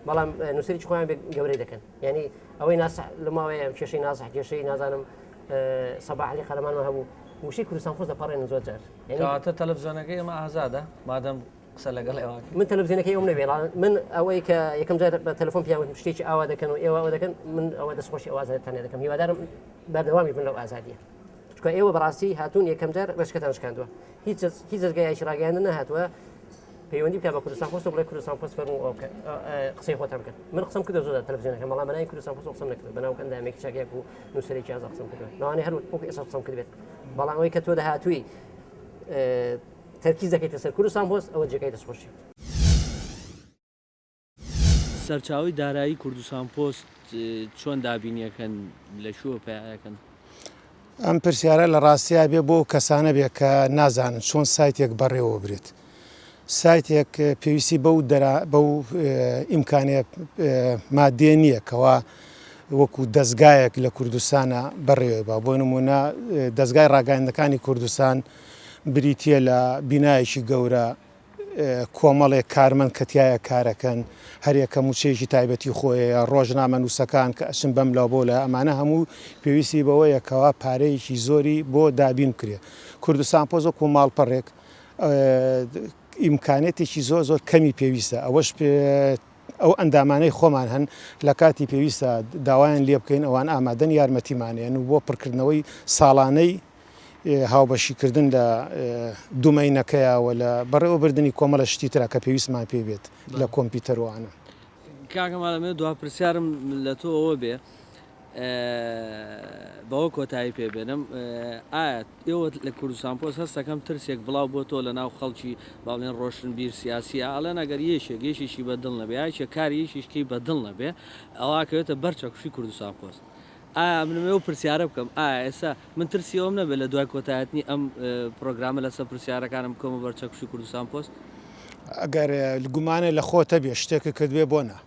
بەڵام نووسەرێکی خۆیان گەورەی دەکەن یعنی ئەوەی ناسح لە ماوەیە کێشەی ناسح کێشەی نازانم سەبح عەلی قەرمانەوە هەبوو وشەی کوردستان پۆست دەپەڕێن زۆر جار کەواتە تەلەڤیزیۆنەکەی ئێمە ئازادە مادەم قسە لەگەڵ ئێوە من تەلەڤیزیۆنەکەی ئەوم نەبێ من ئەوەی کە یەکەم جار بە تەلەفۆن پیاوە شتێکی ئاوا دەکەن و ئێوە ئەوە دەکەن من ئەوە دەستخۆشی ئەو ئازادیتانێ دەکەم هیوادارم بەردەوامی بن لەو ئازادیە چکە ئێوە بەڕاستی هاتوون یەکەم جار بەشکەتان شکاندووە هیچ جەرگایەکی ڕاگەیاندن نەهاتووە پەیوەندی بکە بە کوردستان پۆست و بڵێ کوردستان پۆست فەرموو ئەو قسەی خۆتان بکەن من قسەم کردو زۆر تەلەڤیزیۆنەکە بەڵام بەناوی کوردستان پۆست قسەم نەکردو بەناو ئەندامێکی چاکێک و نووسەرێکی ئازاد قسەم کردووە لەوانەیە هەر وەکو ئێستا قسەم کردبێت بەڵام ئەوەی کە تۆ داهاتووی تەرکیز دەکەیتە سەر کوردستان پۆست ئەوە جێگای دەستخۆشی سەرچاوی دارایی کوردستان پۆست چۆن دابینیەکەن لە شووە پیاەکەن ئەم پرسیارە لە ڕاستیا بێ بۆ کەسانە بێ کە نازانن چۆن سایتێک بەڕێوە برێت سایتێک پێویستی بەو ئیمکانێ مادێ نییە کەوا وەکو دەستگایەک لە کوردستانە بەڕێوە بە بۆ نمونە دەستگای ڕاگەاندەکانی کوردستان بریتە لە بینایەکی گەورە کۆمەڵێک کارمەند کەتیایە کارەکەن هەرێکە موچەیەکی تایبەتی خۆیە ڕۆژنامە نووسەکان کە ئەچن بەم لاو بۆ لە ئەمانە هەموو پێویستی بەوەیە کەوا پارەیەکی زۆری بۆ دابین کرێ کوردستان پۆست وەکو ماڵپەڕێک ئیمکانێتێکی زۆر کەمی پێویستە ئەوەش ئەو ئەندامانەی خۆمان هەن لە کاتی پێویستە داوایان لێ بکەین ئەوان ئامادەن یارمەتیمانێن و بۆ پڕکردنەوەی ساڵانەی هاوبەشیکردن لە دومەینەکەیەوە لە بەڕێوەبردننی کۆمەڵە شتی ترا کە پێویستمان پێ بێت لە کۆمپیوتەرەوەوانە کاکەماڵەمێ دوا پرسیارم لە تۆ ئەوە بێ بەوە کۆتایی پێ بێنم ئایا ئێوە لە کوردستان پۆست هەستەکەم ترسێک بڵاو بۆ تۆ لە ناو خەڵکی باڵێن ڕۆشن بیر سیاسی ئاڵێن ئەگەر یەشێکیشی بەدڵ نەبێ یاکە کاری یەشیشکی بەدڵ نەبێ ئەوواکەوێتە بەرچەکوشی کوردستان پۆست ئایا منمێ و پرسیارە بکەم ئایا ئێستا من ترسیەوەم نەبێت لە دوای کۆتایەتنی ئەم پرۆگرامە لەسەر پرسیارەکانم بکەمە بەرچەکوشی کوردستان پۆست ئەگەر گومانە لە خۆتە بێ شتێکە کردوێ بۆ نە